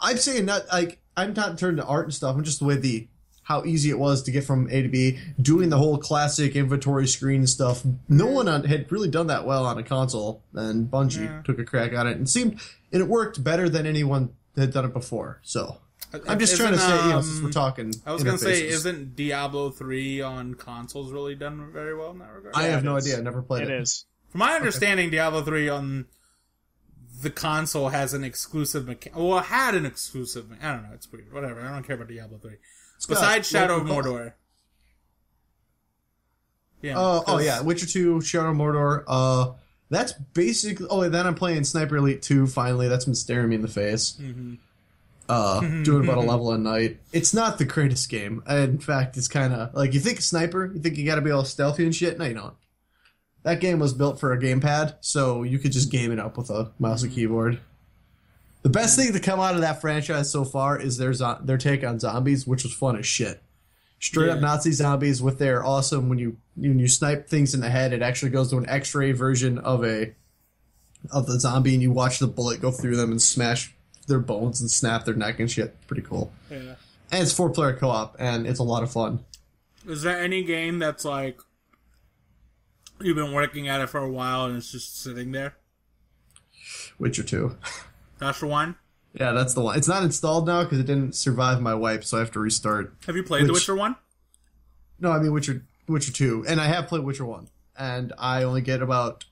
Speaker 2: I'm saying not, like, I'm not turned to art and stuff. I'm just the way how easy it was to get from A to B, doing the whole classic inventory screen stuff. No one had really done that well on a console, and Bungie took a crack at it, and it worked better than anyone had done it before. So I'm just trying to say, since we're talking,
Speaker 4: I was gonna say, isn't Diablo 3 on consoles really done very well in that regard?
Speaker 2: I have no idea. I never played it.
Speaker 5: It is.
Speaker 4: From my understanding, Diablo 3 on the console has an exclusive well, it had an exclusive. I don't know. It's weird. Whatever. I don't care about Diablo 3. Besides Shadow of Mordor. Yeah.
Speaker 2: Oh yeah, Witcher 2, Shadow of Mordor. That's basically. Oh, and then I'm playing Sniper Elite 2. Finally, that's been staring me in the face. Mm-hmm. Doing about a level a night. It's not the greatest game. In fact, it's kind of like you think Sniper. You think you got to be all stealthy and shit. No, you don't. That game was built for a gamepad, so you could just game it up with a mouse and keyboard. The best thing to come out of that franchise so far is their take on zombies, which was fun as shit. Straight up Nazi zombies with their awesome, when you snipe things in the head, it actually goes to an X-ray version of the zombie, and you watch the bullet go through them and smash their bones and snap their neck and shit. Pretty cool. Yeah. And it's 4-player co-op, and it's a lot of fun.
Speaker 4: Is there any game that's like you've been working at it for a while and it's just sitting there?
Speaker 2: Witcher 2.
Speaker 4: That's the one?
Speaker 2: Yeah, that's the one. It's not installed now because it didn't survive my wipe, so I have to restart.
Speaker 4: Have you played The Witcher 1?
Speaker 2: No, I mean Witcher 2. And I have played Witcher 1. And I only get about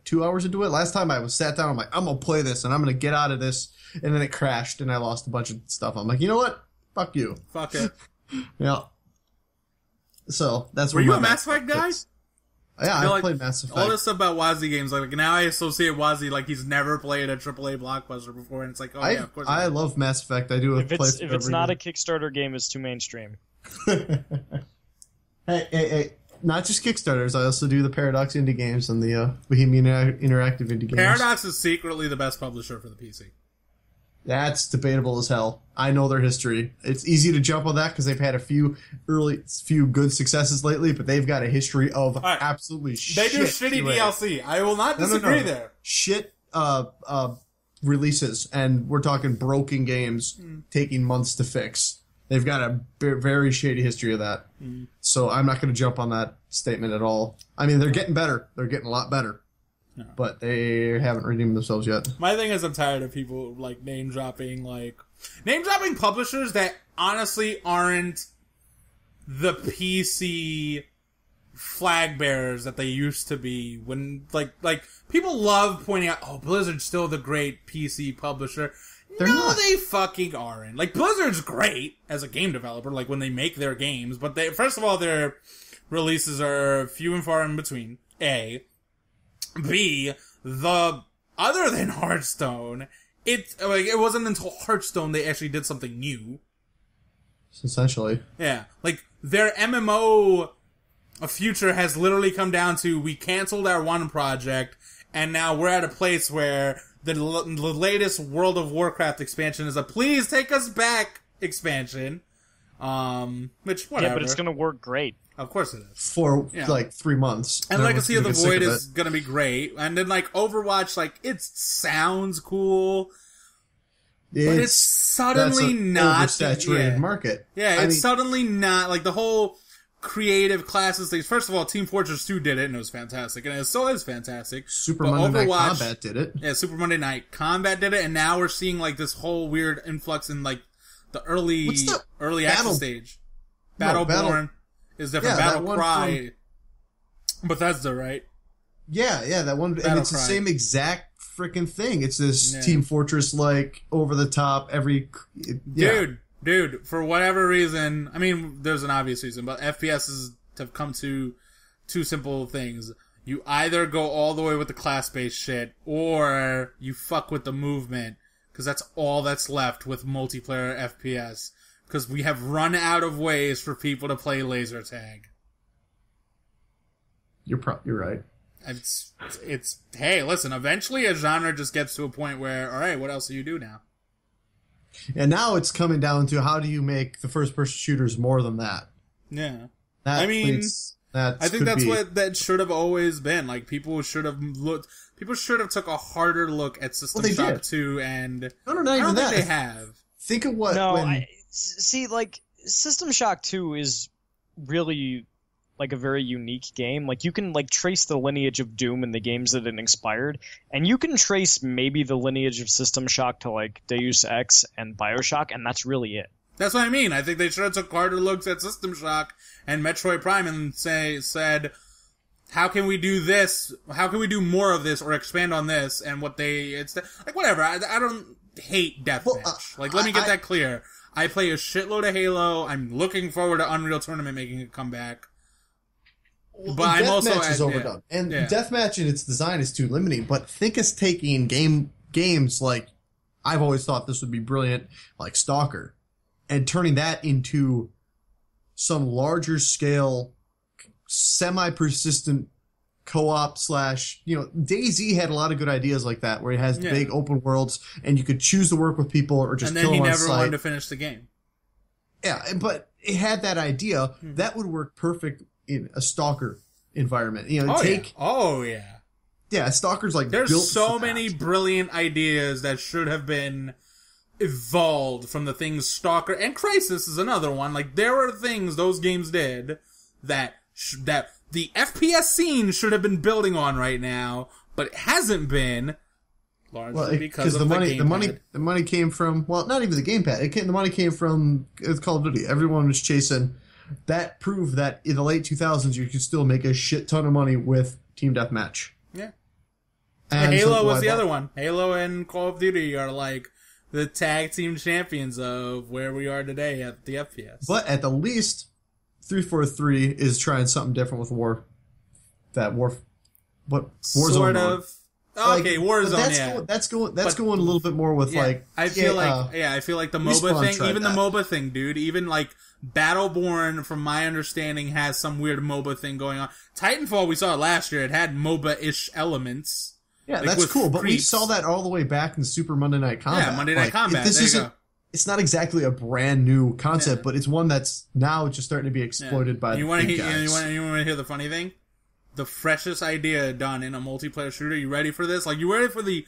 Speaker 2: 2 hours into it. Last time I was sat down, I'm like, I'm going to play this and I'm going to get out of this. And then it crashed and I lost a bunch of stuff. I'm like, you know what? Fuck you.
Speaker 4: Fuck it.
Speaker 2: Yeah. So, that's
Speaker 4: where you a Mass Effect guy?
Speaker 2: Yeah, I played Mass Effect.
Speaker 4: All this stuff about Wasdie games, like now I associate Wasdie like he's never played a AAA blockbuster before, and it's like, yeah, of course.
Speaker 2: I love Mass Effect. I do.
Speaker 5: If it's not a Kickstarter game, it's too mainstream.
Speaker 2: Hey! Not just Kickstarters. I also do the Paradox indie games and the Bohemian Interactive indie games.
Speaker 4: Paradox is secretly the best publisher for the PC.
Speaker 2: That's debatable as hell. I know their history. It's easy to jump on that because they've had a few good successes lately, but they've got a history of absolutely shit.
Speaker 4: They do shitty DLC. I will not disagree there.
Speaker 2: Shit releases, and we're talking broken games taking months to fix. They've got a very shady history of that. So I'm not going to jump on that statement at all. I mean, they're getting better. They're getting a lot better. No. But they haven't redeemed themselves yet.
Speaker 4: My thing is I'm tired of people like name dropping publishers that honestly aren't the PC flag bearers that they used to be. When like people love pointing out, oh, Blizzard's still the great PC publisher.
Speaker 2: They're not.
Speaker 4: They fucking aren't. Like, Blizzard's great as a game developer, like when they make their games, but first of all, their releases are few and far in between. A. B, other than Hearthstone, it wasn't until Hearthstone they actually did something new.
Speaker 2: Essentially.
Speaker 4: Yeah. Like, their MMO future has literally come down to, we canceled our one project, and now we're at a place where the latest World of Warcraft expansion is a please take us back expansion. Which, whatever.
Speaker 5: Yeah, but it's gonna work great.
Speaker 4: Of course it is.
Speaker 2: For, 3 months.
Speaker 4: And Legacy of the Void is going to be great. And then, Overwatch, it sounds cool. But it's suddenly not.
Speaker 2: Oversaturated market.
Speaker 4: Yeah, it's suddenly not. The whole creative classes things. First of all, Team Fortress 2 did it, and it was fantastic. And it still is fantastic.
Speaker 2: Super Monday Night Combat did it.
Speaker 4: Yeah, Super Monday Night Combat did it. And now we're seeing, this whole weird influx in, the early access stage. Battleborn. Is different. Battle Cry. Bethesda, right?
Speaker 2: Yeah, that one. And it's the same exact freaking thing. It's this Team Fortress, over the top,
Speaker 4: Dude, for whatever reason, I mean, there's an obvious reason, but FPSs have come to two simple things. You either go all the way with the class-based shit, or you fuck with the movement, because that's all that's left with multiplayer FPS. Because we have run out of ways for people to play laser tag.
Speaker 2: You're right.
Speaker 4: It's hey, listen, eventually a genre just gets to a point where, alright, what else do you do now?
Speaker 2: And now it's coming down to how do you make the first-person shooters more than that?
Speaker 4: Yeah.
Speaker 2: I think
Speaker 4: that's what that should have always been. Like, people should have took a harder look at System Shock 2, and
Speaker 2: no,
Speaker 4: I don't think they have.
Speaker 2: Think of what...
Speaker 5: System Shock 2 is really like a very unique game. Like, you can like trace the lineage of Doom in the games that it inspired, and you can trace maybe the lineage of System Shock to like Deus Ex and BioShock, and that's really it.
Speaker 4: That's what I mean. I think they should have took harder looks at System Shock and Metroid Prime and said, how can we do this? How can we do more of this or expand on this? And it's like, whatever. I don't hate Deathmatch. Let me get that clear. I play a shitload of Halo. I'm looking forward to Unreal Tournament making a comeback. But I'm also
Speaker 2: Deathmatch is overdone. And Deathmatch in its design is too limiting. But think it's taking games like, I've always thought this would be brilliant, like Stalker, and turning that into some larger scale, semi-persistent co-op / DayZ had a lot of good ideas like that, where it has big open worlds, and you could choose to work with people or just kill them on site. And then he never wanted
Speaker 4: to finish the game.
Speaker 2: Yeah, but it had that idea. That would work perfect in a Stalker environment. Yeah, Stalker's like
Speaker 4: there's
Speaker 2: built
Speaker 4: so many brilliant ideas that should have been evolved from the things Stalker and Crysis is another one. Like, there are things those games did that the FPS scene should have been building on right now, but it hasn't been. Largely because of the money came from, well, not even the gamepad. The money came from Call of Duty. Everyone was chasing. That proved that in the late 2000s you could still make a shit ton of money with Team Deathmatch. Yeah. And Halo was the other one. Halo and Call of Duty are like the tag team champions of where we are today at the FPS.
Speaker 2: But at the least, 343 is trying something different with Warzone.
Speaker 4: Sort of. Okay, Warzone.
Speaker 2: That's going a little bit more with
Speaker 4: I feel like the MOBA thing, even the MOBA thing, dude, even like Battleborn, from my understanding, has some weird MOBA thing going on. Titanfall, we saw it last year, it had MOBA-ish elements.
Speaker 2: Yeah, that's cool, but we saw that all the way back in Super Monday Night Combat.
Speaker 4: Yeah, Monday Night Combat.
Speaker 2: It's not exactly a brand new concept, but it's one that's now just starting to be exploited by the big guys.
Speaker 4: You want to hear the funny thing? The freshest idea done in a multiplayer shooter. You ready for this? Like, you ready for the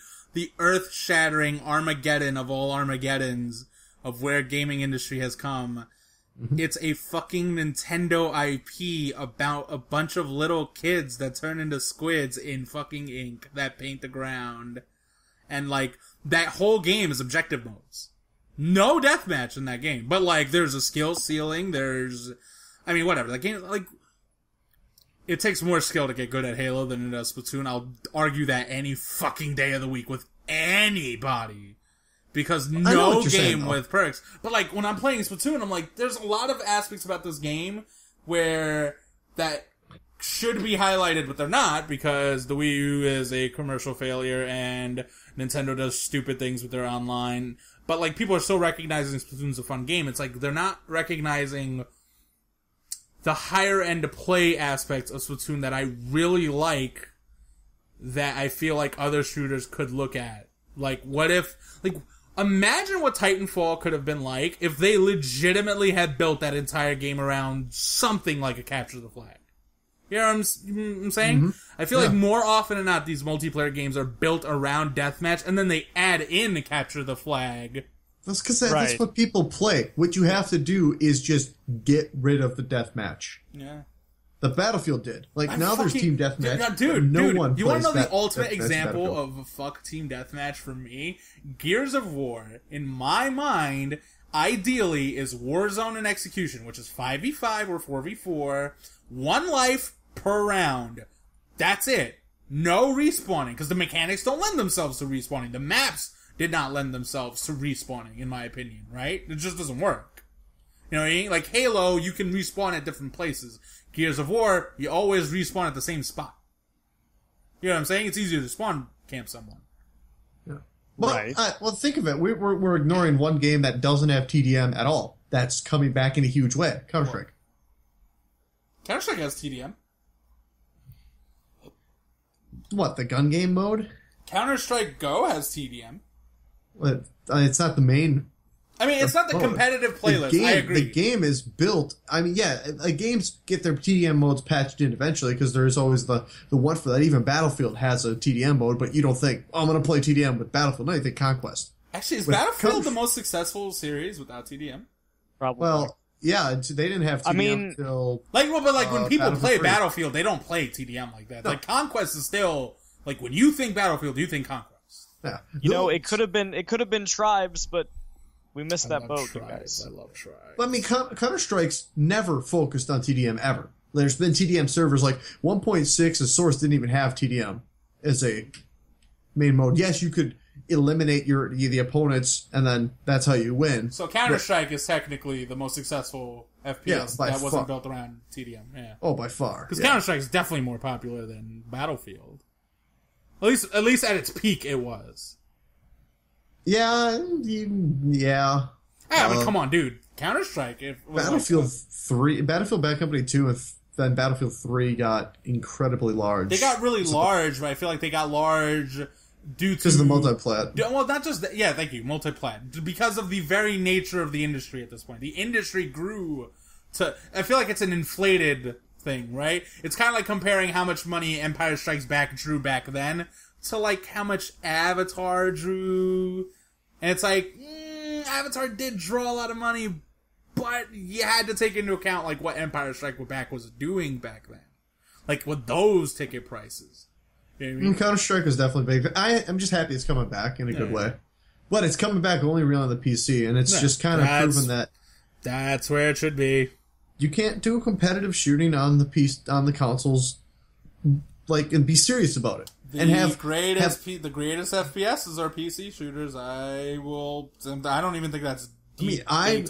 Speaker 4: earth-shattering Armageddon of all Armageddons of where gaming industry has come? Mm-hmm. It's a fucking Nintendo IP about a bunch of little kids that turn into squids in fucking ink that paint the ground. And, like, that whole game is objective modes. No deathmatch in that game. But, like, there's a skill ceiling, whatever. That game, like, it takes more skill to get good at Halo than it does Splatoon. I'll argue that any fucking day of the week with anybody. Because no game with perks. But, like, when I'm playing Splatoon, I'm like, there's a lot of aspects about this game where that should be highlighted, but they're not, because the Wii U is a commercial failure and Nintendo does stupid things with their online. But, like, people are still recognizing Splatoon's a fun game. It's like, they're not recognizing the higher end play aspects of Splatoon that I really like, that I feel like other shooters could look at. Like, what if, like, imagine what Titanfall could have been like if they legitimately had built that entire game around something like a capture the flag. You know what I'm saying? Mm-hmm. I feel like more often than not, these multiplayer games are built around deathmatch, and then they add in capture the flag.
Speaker 2: That's because that's what people play. What you have to do is just get rid of the deathmatch. Yeah. The Battlefield did. Like, now there's Team Deathmatch.
Speaker 4: Dude, you want to know the ultimate example of a fuck Team Deathmatch for me? Gears of War, in my mind, ideally is Warzone and Execution, which is 5v5 or 4v4, 1 life per round. That's it. No respawning, because the mechanics don't lend themselves to respawning. The maps did not lend themselves to respawning, in my opinion, right? It just doesn't work. You know what I mean? Like Halo, you can respawn at different places. Gears of War, you always respawn at the same spot. You know what I'm saying? It's easier to spawn camp someone.
Speaker 2: Yeah. Well, well, think of it. We're ignoring one game that doesn't have TDM at all. That's coming back in a huge way. Counter-Strike.
Speaker 4: Counter-Strike has TDM.
Speaker 2: What, the gun game mode?
Speaker 4: Counter-Strike Go has TDM.
Speaker 2: It's not the main
Speaker 4: I mean, it's not the competitive playlist. I agree.
Speaker 2: The game is built. I mean, yeah, games get their TDM modes patched in eventually because there's always the one for that. Even Battlefield has a TDM mode, but you don't think, I'm going to play TDM with Battlefield. No, you think Conquest.
Speaker 4: Actually, is Battlefield the most successful series without TDM?
Speaker 5: Probably.
Speaker 2: Well, yeah, they didn't have TDM until...
Speaker 4: when people play Battlefield, they don't play TDM like that. No. Like, Conquest is still... Like, when you think Battlefield, you think Conquest.
Speaker 2: Yeah.
Speaker 5: It could have been Tribes, but we missed that boat, guys.
Speaker 4: I love Tribes.
Speaker 2: But, I mean, Counter-Strike's never focused on TDM, ever. There's been TDM servers, like 1.6, the source didn't even have TDM as a main mode. Yes, you could eliminate the opponents, and then that's how you win.
Speaker 4: So Counter-Strike is technically the most successful FPS that wasn't built around TDM. Yeah.
Speaker 2: Oh, by far.
Speaker 4: Because Counter-Strike is definitely more popular than Battlefield. At least at its peak, it was.
Speaker 2: Yeah.
Speaker 4: But come on, dude. Counter-Strike.
Speaker 2: Battlefield 3, Battlefield Bad Company 2, and then Battlefield 3 got incredibly large.
Speaker 4: They got really large, but I feel like they got large due to...
Speaker 2: Because of the multiplat.
Speaker 4: Well, not just that. Yeah, thank you. Multiplat. Because of the very nature of the industry at this point. The industry grew to... I feel like it's an inflated thing, right? It's kind of like comparing how much money Empire Strikes Back drew back then to, like, how much Avatar drew. And it's like, Avatar did draw a lot of money, but you had to take into account, like, what Empire Strikes Back was doing back then. Like, with those ticket prices. You know what I mean?
Speaker 2: Counter-Strike is definitely big. I'm just happy it's coming back in a good way. But it's coming back only really on the PC, and it's just kind of proven that...
Speaker 4: That's where it should be.
Speaker 2: You can't do competitive shooting on the consoles, like, and be serious about it.
Speaker 4: The greatest FPSs are PC shooters. I don't even think that's deep.
Speaker 2: I'm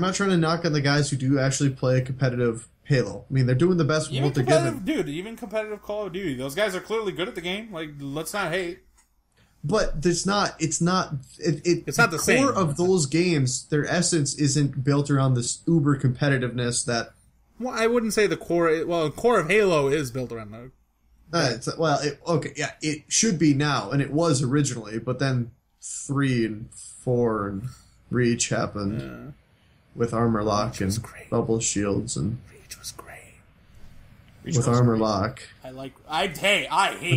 Speaker 2: not trying to knock on the guys who do actually play competitive Halo. I mean, they're doing the best with what they're given.
Speaker 4: Dude, even competitive Call of Duty. Those guys are clearly good at the game. Like, let's not hate.
Speaker 2: But it's not the same. The core of those games, their essence isn't built around this uber competitiveness that...
Speaker 4: Well, I wouldn't say the core... Well, the core of Halo is built around that.
Speaker 2: It should be now, and it was originally, but then 3 and 4 and Reach happened with armor lock and bubble shields and...
Speaker 4: Reach was great.
Speaker 2: With armor lock.
Speaker 4: I hate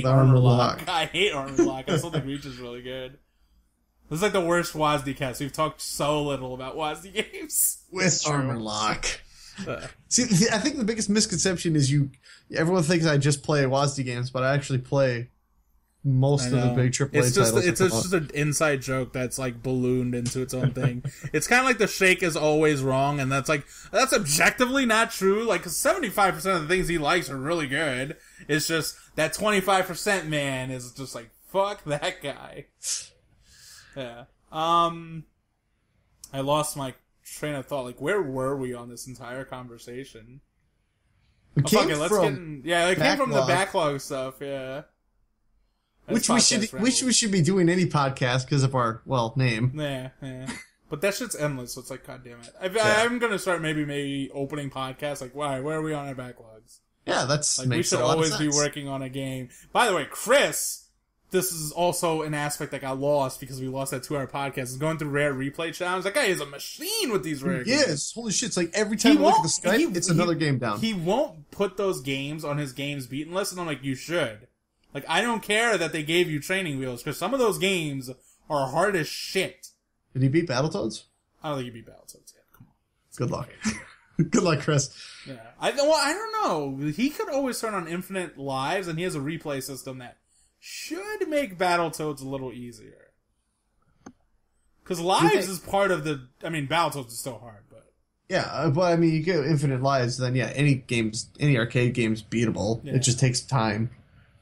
Speaker 4: armor lock. I hate armor lock. I still think Reach is really good. This is like the worst Wasdie cast. We've talked so little about Wasdie games.
Speaker 2: With armor lock. See, I think the biggest misconception is everyone thinks I just play Wasdie games, but I actually play most of the big AAA titles.
Speaker 4: It's just an inside joke that's like ballooned into its own thing. It's kind of like the shake is always wrong, and that's objectively not true. Like 75% of the things he likes are really good. It's just that 25% man is just like, fuck that guy. Yeah. I lost my train of thought. Like, where were we on this entire conversation? It came from the backlog stuff. Yeah.
Speaker 2: Which we should be doing any podcast because of our name.
Speaker 4: Yeah. But that shit's endless, so it's like, god damn it. I'm gonna start maybe opening podcasts like, why? Where are we on our backlogs?
Speaker 2: Yeah, that's
Speaker 4: like we should always be working on a game. By the way, Chris, this is also an aspect that got lost because we lost that 2-hour podcast. Is going through rare replay challenge. That guy is a machine with these rare games.
Speaker 2: Yes, holy shit! It's like every time I look at the Skype, it's another game down.
Speaker 4: He won't put those games on his games beaten list, and I'm like, you should. Like, I don't care that they gave you training wheels, because some of those games are hard as shit.
Speaker 2: Did he beat Battletoads?
Speaker 4: I don't think he beat Battletoads yet. Come on.
Speaker 2: Good luck. Good luck, Chris.
Speaker 4: Yeah. I don't know. He could always turn on infinite lives, and he has a replay system that should make Battletoads a little easier. Because lives is part of the... I mean, Battletoads is still hard, but...
Speaker 2: Yeah, but I mean, you get infinite lives, then any arcade game's beatable. Yeah. It just takes time.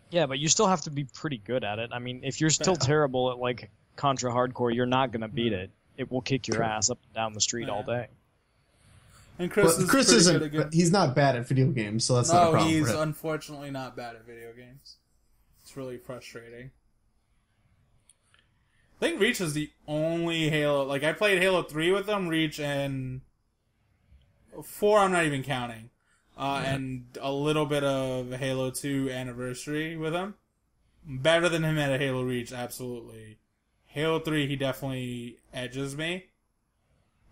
Speaker 5: Yeah, but you still have to be pretty good at it. I mean, if you're still terrible at, like, Contra Hardcore, you're not going to beat it. It will kick your ass up and down the street all day.
Speaker 4: And Chris isn't...
Speaker 2: He's not bad at video games, so that's not a problem for him.
Speaker 4: No, he's unfortunately not bad at video games. It's really frustrating. I think Reach is the only Halo... Like, I played Halo 3 with him, Reach, and... 4 I'm not even counting. And a little bit of Halo 2 Anniversary with him. Better than him at a Halo Reach, absolutely. Halo 3, he definitely edges me.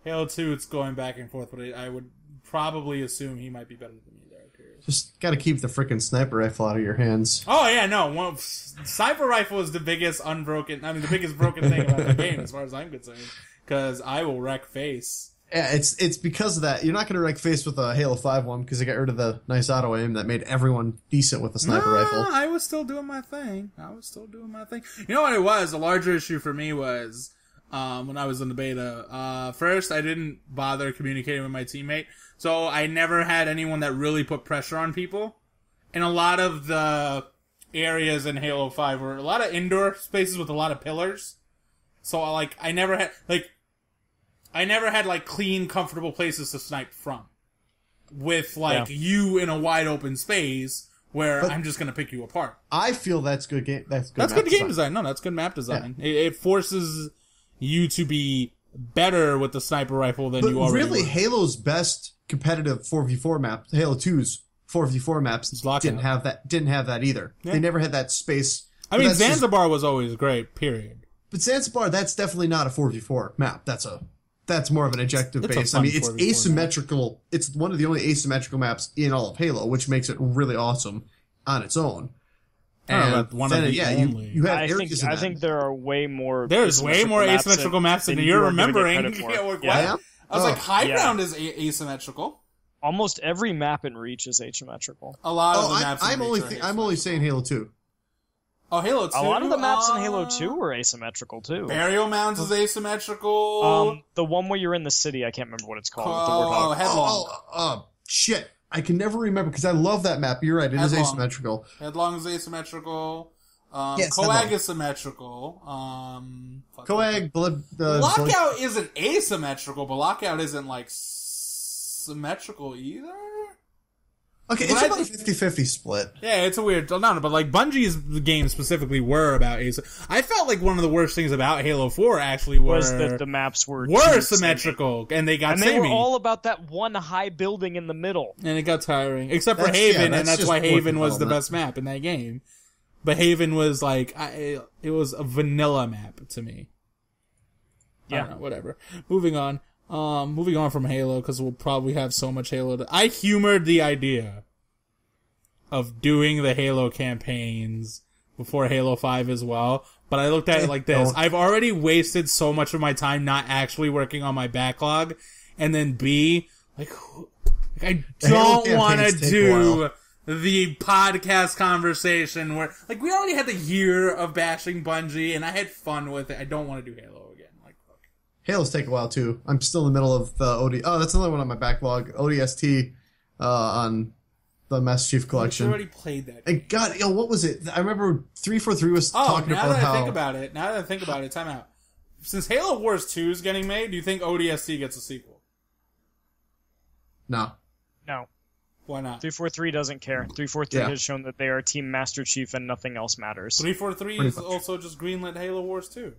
Speaker 4: Halo 2, it's going back and forth, but I would probably assume he might be better than me there.
Speaker 2: Just gotta keep the frickin' sniper rifle out of your hands.
Speaker 4: Oh yeah, no. Sniper rifle is the biggest the biggest broken thing about the game, as far as I'm concerned. Because I will wreck face.
Speaker 2: Yeah, it's because of that. You're not gonna wreck face with a Halo 5 one because they got rid of the nice auto aim that made everyone decent with a sniper rifle.
Speaker 4: I was still doing my thing. You know what it was? The larger issue for me was when I was in the beta. First, I didn't bother communicating with my teammate. So I never had anyone that really put pressure on people. And a lot of the areas in Halo 5 were a lot of indoor spaces with a lot of pillars. So I never had clean, comfortable places to snipe from. With you in a wide open space where I'm just gonna pick you apart.
Speaker 2: I feel that's good game. That's
Speaker 4: good game design. No, that's good map design. Yeah. It forces you to be better with the sniper rifle than you already
Speaker 2: really
Speaker 4: were.
Speaker 2: Halo's best competitive 4v4 map, Halo 2's 4v4 maps didn't have that either. Yeah. They never had that space.
Speaker 4: I mean, Zanzibar was always great, period.
Speaker 2: But Zanzibar, that's definitely not a 4v4 map. That's more of an objective base. I mean, it's asymmetrical. Map. It's one of the only asymmetrical maps in all of Halo, which makes it really awesome on its own. And
Speaker 5: I think there are way more.
Speaker 4: There's way more asymmetrical maps than you're remembering.
Speaker 5: Yeah.
Speaker 4: I was like, High Ground is asymmetrical.
Speaker 5: Almost every map in Reach is asymmetrical.
Speaker 4: A lot of the maps.
Speaker 2: I'm only saying Halo 2.
Speaker 4: Oh, Halo 2.
Speaker 5: A lot of the maps in Halo 2 are asymmetrical too.
Speaker 4: Burial Mounds is asymmetrical.
Speaker 5: The one where you're in the city, I can't remember what it's called.
Speaker 4: Headlong.
Speaker 2: Shit. I can never remember because I love that map. You're right. It is asymmetrical.
Speaker 4: Headlong is asymmetrical.
Speaker 2: Yes,
Speaker 4: Coag is symmetrical.
Speaker 2: Coag,
Speaker 4: Lockout isn't asymmetrical, but Lockout isn't symmetrical either.
Speaker 2: Okay, it's about a 50-50 split.
Speaker 4: Yeah, it's a weird... but Bungie's games specifically were about I felt like one of the worst things about Halo 4 actually was
Speaker 5: that the maps were
Speaker 4: symmetrical, and they got
Speaker 5: they were all about that one high building in the middle.
Speaker 4: And it got tiring. Except for Haven, and that's why Haven was the best map in that game. But Haven was it was a vanilla map to me. Yeah. I don't know, whatever. Moving on from Halo, because we'll probably have so much Halo. I humored the idea of doing the Halo campaigns before Halo 5 as well, but I looked at it like this. I've already wasted so much of my time not actually working on my backlog, and then I don't want to do the podcast conversation where, we already had the year of bashing Bungie, and I had fun with it. I don't want to do Halo again.
Speaker 2: Halo's take a while too. I'm still in the middle of the OD. Oh, that's another one on my backlog. ODST on the Master Chief Collection.
Speaker 4: I already played that game.
Speaker 2: And God, what was it? I remember 343 was talking about how...
Speaker 4: Now that I think about it, time out. Since Halo Wars 2 is getting made, do you think ODST gets a sequel?
Speaker 2: No.
Speaker 4: Why not?
Speaker 5: 343 doesn't care. 343 has shown that they are Team Master Chief and nothing else matters.
Speaker 4: 343 is also just greenlit Halo Wars 2.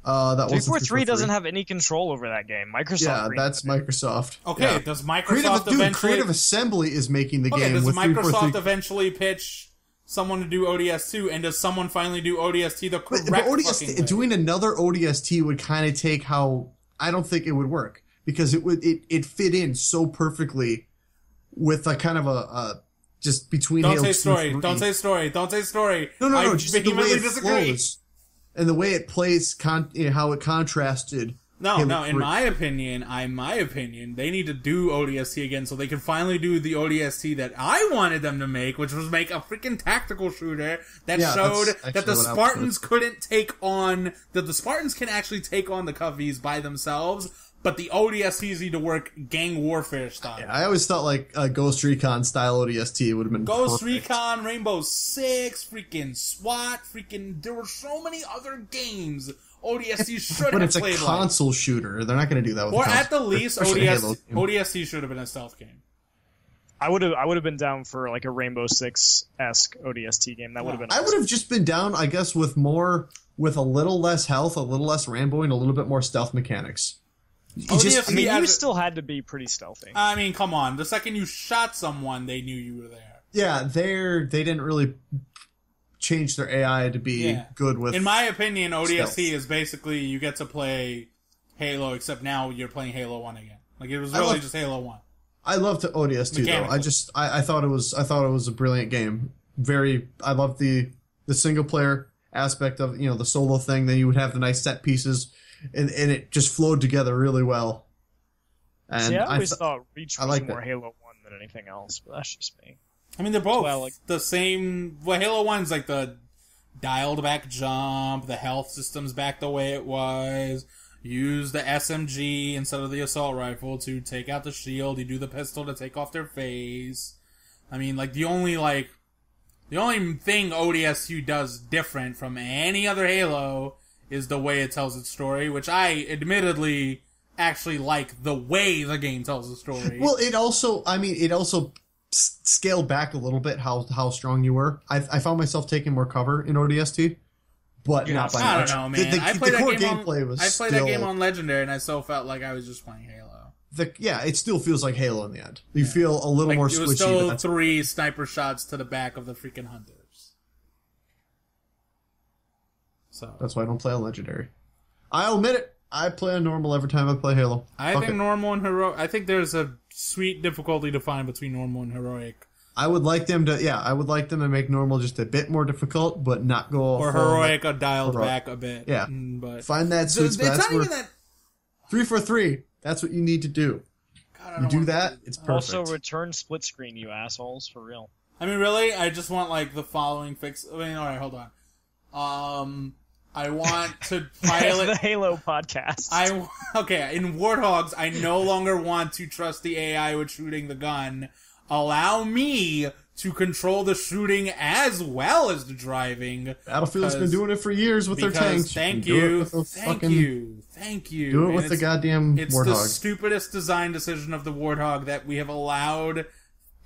Speaker 2: That
Speaker 5: 343 doesn't have any control over that game. Microsoft.
Speaker 2: Yeah, that's Microsoft.
Speaker 4: Okay, does Microsoft eventually...
Speaker 2: Creative Assembly is making the game.
Speaker 4: Does Microsoft eventually pitch someone to do ODS2, and does someone finally do ODST the correct fucking way?
Speaker 2: Doing another ODST would kind of take how... I don't think it would work, because it fit in so perfectly with a kind of a just between
Speaker 4: Don't
Speaker 2: Halo
Speaker 4: say
Speaker 2: 2
Speaker 4: story.
Speaker 2: 3.
Speaker 4: Don't say story. Don't say story.
Speaker 2: No. Just the way it flows. And the way it plays, how it contrasted.
Speaker 4: No. In my opinion, they need to do ODST again so they can finally do the ODST that I wanted them to make, which was make a freaking tactical shooter that showed that the Spartans couldn't take on, that the Spartans can actually take on the Coveys by themselves, but the ODSTs need to work gang warfare style.
Speaker 2: Yeah, I always thought a Ghost Recon style ODST would have been
Speaker 4: Ghost
Speaker 2: perfect.
Speaker 4: Recon, Rainbow Six, freaking SWAT, there were so many other games ODST should have played.
Speaker 2: But it's a console shooter. They're not going to do that with
Speaker 4: Or at the least, ODST should have been a stealth game.
Speaker 5: I would have been down for a Rainbow Six-esque ODST game. That would have been awesome.
Speaker 2: I would have just been down, I guess, with a little less health, a little less Rambo, and a little bit more stealth mechanics.
Speaker 5: You still had to be pretty stealthy.
Speaker 4: I mean, come on. The second you shot someone, they knew you were there.
Speaker 2: Yeah, they didn't really change their AI to be good with...
Speaker 4: In my opinion, ODST
Speaker 2: stealth.
Speaker 4: is basically you get to play Halo, except now you're playing Halo 1 again. Like, it was really just Halo 1.
Speaker 2: I loved ODST though. I thought it was a brilliant game. I loved the single player aspect of, the solo thing. Then you would have the nice set pieces, and it just flowed together really well. And
Speaker 5: see, I always thought Reach was more
Speaker 2: it.
Speaker 5: Halo 1 than anything else, but that's just me.
Speaker 4: I mean, they're both the same. Well, Halo 1's like the dialed back jump, the health system's back the way it was. Use the SMG instead of the assault rifle to take out the shield. You do the pistol to take off their face. I mean, like, the only thing ODST does different from any other Halo is the way it tells its story, which I admittedly actually like the way the game tells the story.
Speaker 2: Well, it also scaled back a little bit how strong you were. I found myself taking more cover in ODST, but not by much.
Speaker 4: I don't know, man. I played
Speaker 2: that
Speaker 4: game on Legendary, and I still felt like I was just playing Halo.
Speaker 2: It still feels like Halo in the end. You feel a little more squishy. It was
Speaker 4: still 3 sniper shots to the back of the freaking hunters. So
Speaker 2: that's why I don't play on Legendary. I'll admit it. I play on normal every time I play Halo.
Speaker 4: I think normal and heroic. I think there's a sweet difficulty to find between normal and heroic.
Speaker 2: I would like them to make normal just a bit more difficult, but not go
Speaker 4: or heroic dialed back a bit.
Speaker 2: Yeah,
Speaker 4: but
Speaker 2: find that sweet spot.
Speaker 4: It's not even that
Speaker 2: 3 for 3. That's what you need to do.
Speaker 4: God,
Speaker 2: you do that, it's perfect.
Speaker 5: Also, return split screen, you assholes, for real.
Speaker 4: I mean, really, I just want like the following fix. I mean, all right, hold on. I want to pilot
Speaker 5: the Halo podcast.
Speaker 4: In Warthogs, I no longer want to trust the AI with shooting the gun. Allow me to control the shooting as well as the driving.
Speaker 2: Battlefield's been doing it for years with their tanks.
Speaker 4: Thank you.
Speaker 2: Do it with the goddamn Warthog.
Speaker 4: It's the stupidest design decision of the Warthog that we have allowed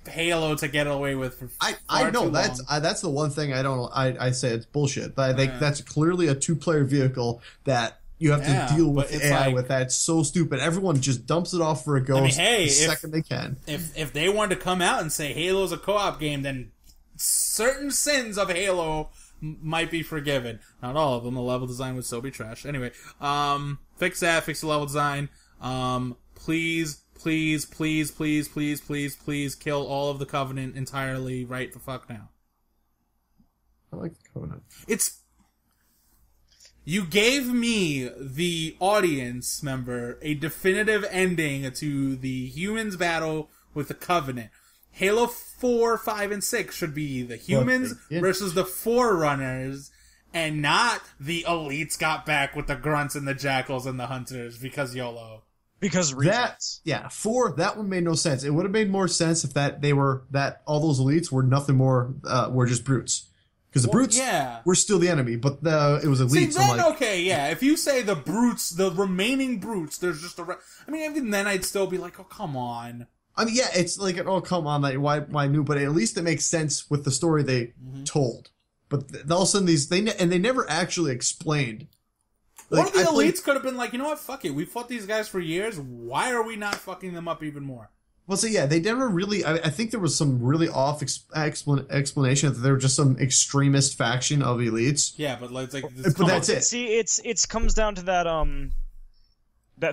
Speaker 4: Halo to get away with for
Speaker 2: I know
Speaker 4: too
Speaker 2: that's the one thing I say it's bullshit. But I think that's clearly a 2-player vehicle that you have to deal with the AI with that. It's so stupid. Everyone just dumps it off for a ghost the second they can.
Speaker 4: If they wanted to come out and say Halo's a co-op game, then certain sins of Halo might be forgiven. Not all of them. The level design would still be trash. Anyway, fix that. Fix the level design. Please kill all of the Covenant entirely right the fuck now.
Speaker 2: I like the Covenant.
Speaker 4: You gave me, the audience member, a definitive ending to the humans' battle with the Covenant. Halo 4, 5, and 6 should be the humans versus the Forerunners, and not the elites got back with the grunts and the jackals and the hunters, because YOLO.
Speaker 5: Because reasons.
Speaker 2: 4, that one made no sense. It would have made more sense if all those elites were nothing more, were just brutes. Because the brutes were still the enemy, but it was elites.
Speaker 4: If you say the brutes, the remaining brutes, there's just I mean, even then I'd still be like, oh, come on.
Speaker 2: I mean, it's like, oh, come on, like, why new? But at least it makes sense with the story they told. But all of a sudden they never actually explained.
Speaker 4: One of the elites could have been like, you know what, fuck it. We fought these guys for years. Why are we not fucking them up even more?
Speaker 2: Well, so they never really. I think there was some really off explanation that they were just some extremist faction of elites.
Speaker 4: Yeah, but but
Speaker 2: that's it.
Speaker 5: See, it comes down to that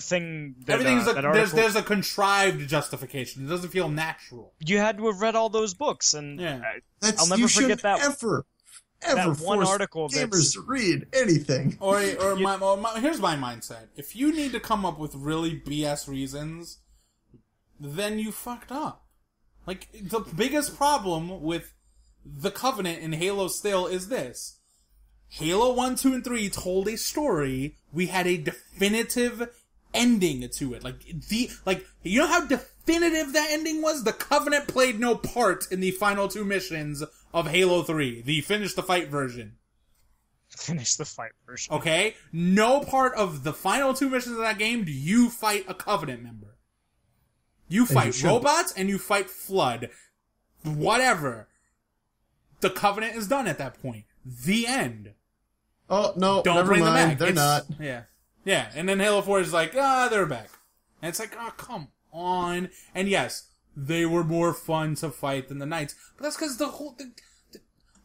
Speaker 5: thing.
Speaker 4: Everything's
Speaker 5: that article.
Speaker 4: There's a contrived justification. It doesn't feel natural.
Speaker 5: You had to have read all those books, and I'll never forget that.
Speaker 2: Ever
Speaker 5: that one article
Speaker 2: gamers to read anything.
Speaker 4: Or here's my mindset. If you need to come up with really BS reasons, then you fucked up. Like, the biggest problem with the Covenant in Halo still is this. Halo 1, 2, and 3 told a story. We had a definitive ending to it. You know how definitive that ending was? The Covenant played no part in the final 2 missions of Halo 3, the Finish the Fight version.
Speaker 5: Finish the Fight version.
Speaker 4: Okay? No part of the final 2 missions of that game do you fight a Covenant member. You fight robots and you fight Flood. Whatever. The Covenant is done at that point. The end.
Speaker 2: Oh, no,
Speaker 4: don't
Speaker 2: never
Speaker 4: bring
Speaker 2: mind.
Speaker 4: them back.
Speaker 2: They're not.
Speaker 4: Yeah. Yeah, and then Halo 4 is like, they're back. And it's like, come on. And yes, they were more fun to fight than the Knights. But that's because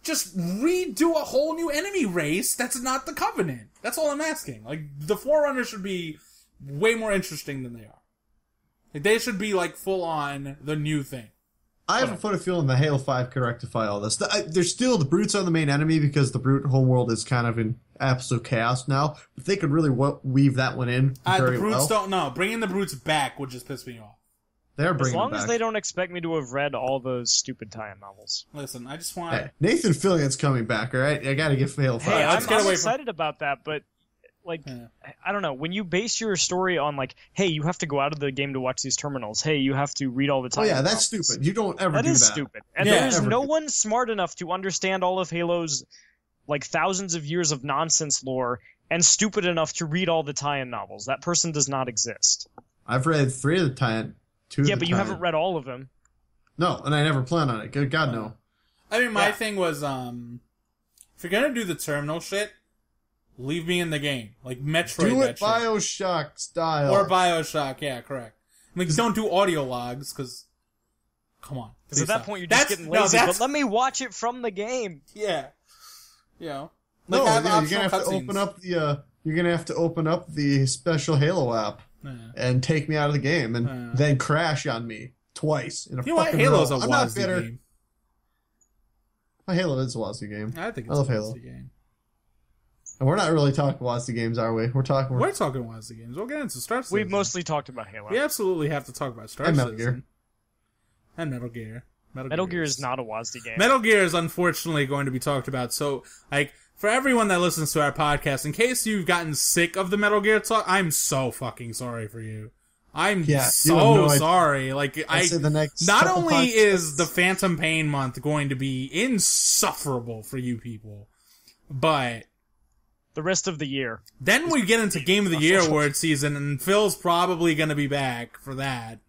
Speaker 4: just redo a whole new enemy race that's not the Covenant. That's all I'm asking. Like, the Forerunner should be way more interesting than they are. Like, they should be, like, full on the new thing.
Speaker 2: I have a funny feeling that Halo 5 could rectify all this. There's still, the Brutes are the main enemy because the Brute homeworld is kind of in absolute chaos now. But they could really weave that one in very
Speaker 4: The Brutes
Speaker 2: well.
Speaker 4: don't know. Bringing the Brutes back would just piss me off.
Speaker 2: They're bringing
Speaker 5: As long
Speaker 2: them
Speaker 5: as
Speaker 2: back.
Speaker 5: they don't expect me to have read all those stupid tie-in novels.
Speaker 4: Listen, I just want...
Speaker 2: Hey, Nathan Fillion's coming back, all right? I gotta give Halo 5.
Speaker 5: Hey,
Speaker 4: let's get
Speaker 5: I'm
Speaker 4: away from-
Speaker 5: excited about that, but like,
Speaker 4: Yeah.
Speaker 5: I don't know. When you base your story on like, hey, you have to go out of the game to watch these terminals. Hey, you have to read all the
Speaker 2: Oh
Speaker 5: tie-in
Speaker 2: yeah, that's
Speaker 5: novels.
Speaker 2: stupid. You don't ever
Speaker 5: That
Speaker 2: do
Speaker 5: is
Speaker 2: that.
Speaker 5: stupid. And
Speaker 4: Yeah.
Speaker 5: there's
Speaker 2: Ever
Speaker 5: no
Speaker 2: do-
Speaker 5: one smart enough to understand all of Halo's like thousands of years of nonsense lore and stupid enough to read all the tie-in novels. That person does not exist.
Speaker 2: I've read 3 of the tie-in, 2 of
Speaker 5: Yeah,
Speaker 2: the
Speaker 5: but you
Speaker 2: tie-in.
Speaker 5: haven't read all of them.
Speaker 2: No, and I never plan on it. Good God, no.
Speaker 4: I mean, my
Speaker 5: Yeah.
Speaker 4: thing was, if you're gonna do the terminal shit, leave me in the game. Like, Metroid
Speaker 2: Do
Speaker 4: that
Speaker 2: it
Speaker 4: shit.
Speaker 2: Bioshock style.
Speaker 4: Or Bioshock, yeah, correct. I mean, don't do audio logs, because... Come on.
Speaker 5: Because at
Speaker 4: please
Speaker 5: that
Speaker 4: stop.
Speaker 5: point you're just getting
Speaker 4: no,
Speaker 5: lazy.
Speaker 4: that's-
Speaker 5: But let me watch it from the game.
Speaker 4: Yeah. You know?
Speaker 2: No,
Speaker 4: have
Speaker 2: yeah, you're gonna have
Speaker 4: optional
Speaker 2: to
Speaker 4: cutscenes.
Speaker 2: open up the. You're gonna have to open up the special Halo app
Speaker 4: Yeah.
Speaker 2: and take me out of the game, and then crash on me twice in a
Speaker 4: You know what?
Speaker 2: fucking
Speaker 4: Halo's
Speaker 2: row.
Speaker 4: a
Speaker 2: I'm not
Speaker 4: Wasdie
Speaker 2: bitter.
Speaker 4: game.
Speaker 2: My Halo is a Wasdie game,
Speaker 4: I think
Speaker 2: I
Speaker 4: it's
Speaker 2: love
Speaker 4: a
Speaker 2: Halo.
Speaker 4: Wasdie game.
Speaker 2: and we're not really talking Wasdie games, are we? We're talking.
Speaker 4: We're talking Wasdie games. We'll get into Star Citizen.
Speaker 5: We've mostly talked about Halo.
Speaker 4: We absolutely have to talk about Star
Speaker 2: And Metal
Speaker 4: Citizen.
Speaker 2: Gear.
Speaker 4: And Metal Gear.
Speaker 5: Metal Gear is not a Wasdie game.
Speaker 4: Metal Gear is unfortunately going to be talked about. So, like, for everyone that listens to our podcast, in case you've gotten sick of the Metal Gear talk, I'm so fucking sorry for you. I'm
Speaker 2: Yeah, you have
Speaker 4: so
Speaker 2: no idea.
Speaker 4: sorry. Like,
Speaker 2: I say the next
Speaker 4: not
Speaker 2: couple
Speaker 4: only
Speaker 2: podcasts-
Speaker 4: is the Phantom Pain month going to be insufferable for you people, but
Speaker 5: The rest of the year.
Speaker 4: then we get into Game of the Year award season, and Phil's probably going to be back for that.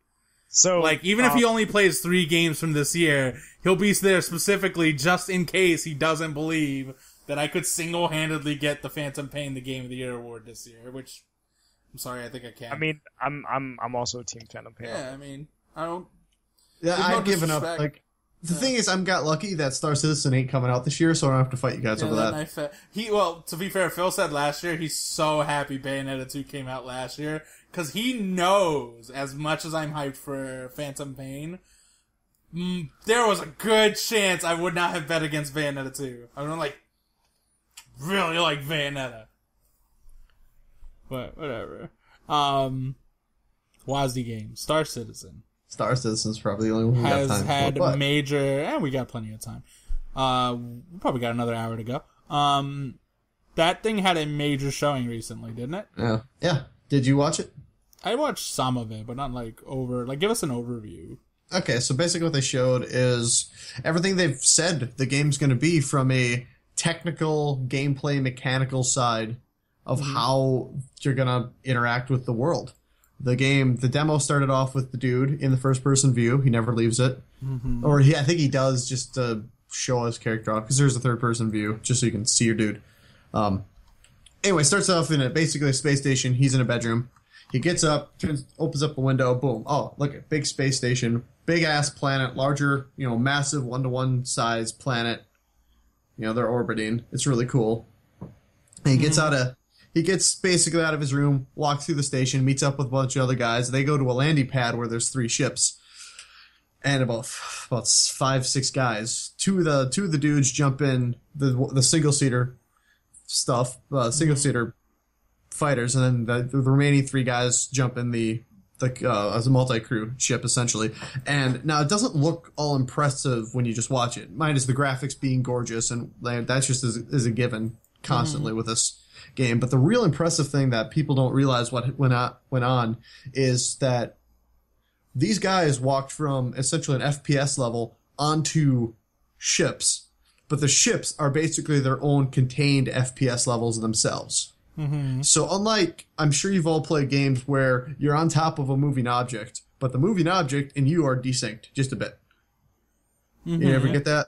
Speaker 5: So
Speaker 4: Like, even if he only plays 3 games from this year, he'll be there specifically just in case he doesn't believe that I could single-handedly get the Phantom Pain the Game of the Year award this year, which, I'm sorry, I think I can.
Speaker 5: I mean, I'm also a Team Phantom Pain.
Speaker 4: yeah, I mean, I don't...
Speaker 2: Yeah,
Speaker 4: There's no
Speaker 2: I've given up.
Speaker 4: disrespect.
Speaker 2: Like the thing is, I'm got lucky that Star Citizen ain't coming out this year, so I don't have to fight you guys over that.
Speaker 4: Well, to be fair, Phil said last year he's so happy Bayonetta 2 came out last year, because he knows, as much as I'm hyped for Phantom Pain, there was a good chance I would not have bet against Bayonetta 2. I don't really like Bayonetta. But, whatever. Wasdie game, Star Citizen,
Speaker 2: Star Citizen's probably the only one we got
Speaker 4: has
Speaker 2: time
Speaker 4: had
Speaker 2: for. But
Speaker 4: major, we got plenty of time. We probably got another hour to go. That thing had a major showing recently, didn't it?
Speaker 2: yeah. Did you watch it?
Speaker 4: I watched some of it, but not give us an overview.
Speaker 2: Okay, so basically what they showed is everything they've said the game's going to be from a technical, gameplay, mechanical side of how you're going to interact with the world. The demo started off with the dude in the first-person view. He never leaves it. Or I think he does just to show his character off, because there's a third-person view, just so you can see your dude. Anyway, starts off in basically a space station. He's in a bedroom. He gets up, opens up a window, boom. Oh, look at big space station, big ass planet, larger, massive 1-to-1 size planet. They're orbiting. It's really cool. And he gets basically out of his room, walks through the station, meets up with a bunch of other guys. They go to a landing pad where there's 3 ships. And about 5-6 guys. Two of the dudes jump in the single-seater stuff, single-seater fighters, and then the remaining 3 guys jump in as a multi-crew ship, essentially. And now it doesn't look all impressive when you just watch it. Minus the graphics being gorgeous, and that's just is a given constantly with this game. But the real impressive thing that people don't realize what went on is that these guys walked from essentially an FPS level onto ships, but the ships are basically their own contained FPS levels themselves. So unlike, I'm sure you've all played games where you're on top of a moving object, but the moving object and you are desynced just a bit. You ever get that?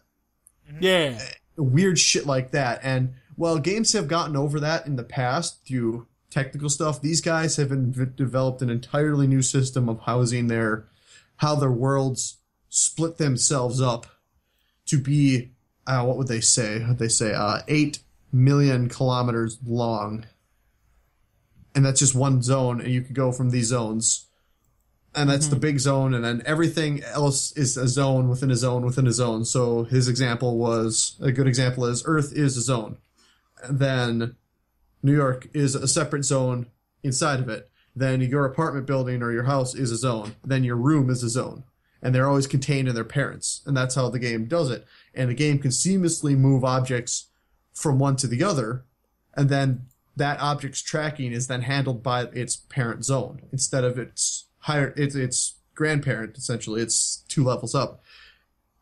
Speaker 4: Yeah.
Speaker 2: Weird shit like that. And while games have gotten over that in the past through technical stuff, these guys have developed an entirely new system of how their worlds split themselves up to be, what would they say? 8 million kilometers long. and that's just one zone, and you could go from these zones, and that's the big zone, and then everything else is a zone within a zone within a zone. So his example was, a good example is Earth is a zone, and then New York is a separate zone inside of it. Then your apartment building or your house is a zone. Then your room is a zone. And they're always contained in their parents. And that's how the game does it. And the game can seamlessly move objects from one to the other. And then that object's tracking is then handled by its parent zone instead of its grandparent, essentially. It's 2 levels up.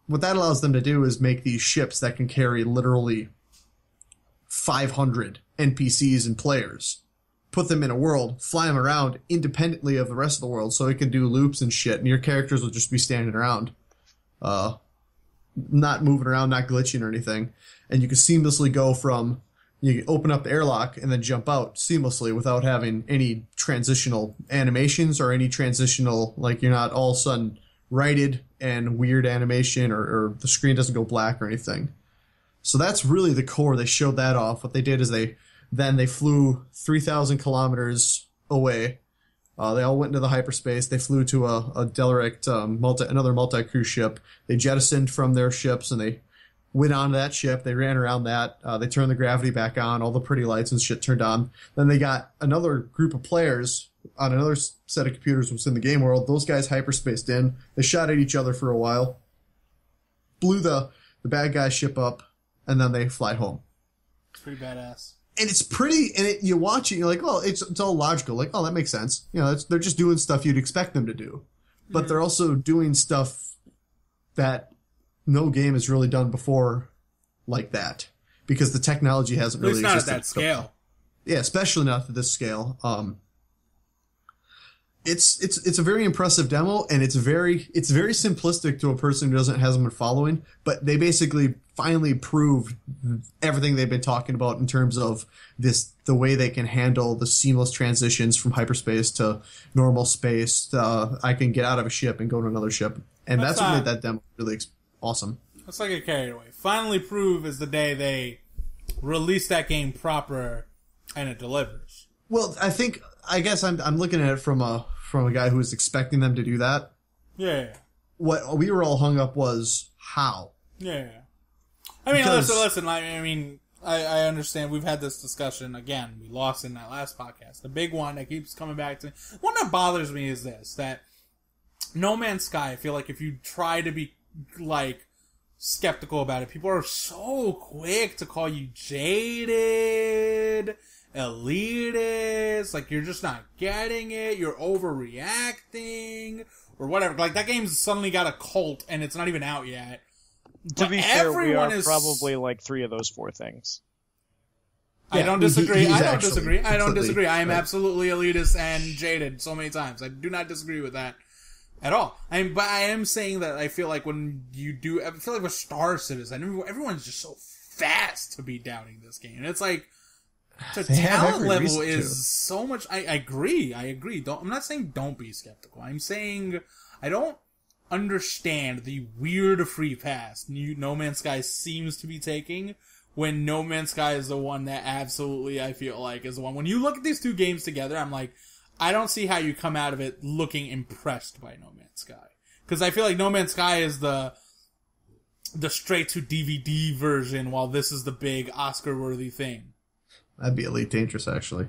Speaker 2: What that allows them to do is make these ships that can carry literally 500 NPCs and players. Put them in a world, fly them around independently of the rest of the world so it can do loops and shit, and your characters will just be standing around. Not moving around, not glitching or anything. And you can seamlessly go from, you can open up the airlock and then jump out seamlessly without having any transitional animations or any transitional, like you're not all of a sudden righted and weird animation or the screen doesn't go black or anything. So that's really the core. They showed that off. What they did is they flew 3,000 kilometers away. They all went into the hyperspace. They flew to a derelict, another multi-cruise ship. They jettisoned from their ships and they went on that ship. They ran around that. They turned the gravity back on. All the pretty lights and shit turned on. Then they got another group of players on another set of computers within the game world. Those guys hyperspaced in. They shot at each other for a while. Blew the bad guy's ship up. And then they fly home.
Speaker 4: Pretty badass. And
Speaker 2: it's pretty, and you watch it, you're like, well, it's all logical. Like, oh, that makes sense. You know, they're just doing stuff you'd expect them to do. But they're also doing stuff that no game has really done before like that. Because the technology hasn't really existed.
Speaker 4: It's not at that scale.
Speaker 2: Yeah, especially not at this scale. It's a very impressive demo, and it's very simplistic to a person who hasn't been following. But they basically finally proved everything they've been talking about in terms of the way they can handle the seamless transitions from hyperspace to normal space. I can get out of a ship and go to another ship, and that's what made that demo really awesome.
Speaker 4: Let's not get carried away. Finally prove is the day they release that game proper and it delivers.
Speaker 2: Well, I guess I'm looking at it from a guy who was expecting them to do that.
Speaker 4: Yeah.
Speaker 2: What we were all hung up was how.
Speaker 4: Yeah. I mean, listen. I mean, I understand. We've had this discussion again. We lost in that last podcast. The big one that keeps coming back to me. One that bothers me is this: that No Man's Sky. I feel like if you try to be like skeptical about it, people are so quick to call you jaded, elitist, like you're just not getting it, you're overreacting, or whatever. Like, that game's suddenly got a cult, and it's not even out yet.
Speaker 5: To be fair, we are probably like 3 of those 4 things.
Speaker 4: I don't disagree. I don't disagree. I am absolutely elitist and jaded so many times. I do not disagree with that at all. But I am saying that I feel like when you do, I feel like with Star Citizen, everyone's just so fast to be doubting this game. And it's like, the talent level is so much. I agree. I'm not saying don't be skeptical. I'm saying I don't understand the weird free pass No Man's Sky seems to be taking, when No Man's Sky is the one that absolutely, I feel like, is the one. When you look at these 2 games together, I'm like, I don't see how you come out of it looking impressed by No Man's Sky. Because I feel like No Man's Sky is the straight to DVD version, while this is the big Oscar-worthy thing.
Speaker 2: That'd be Elite Dangerous, actually.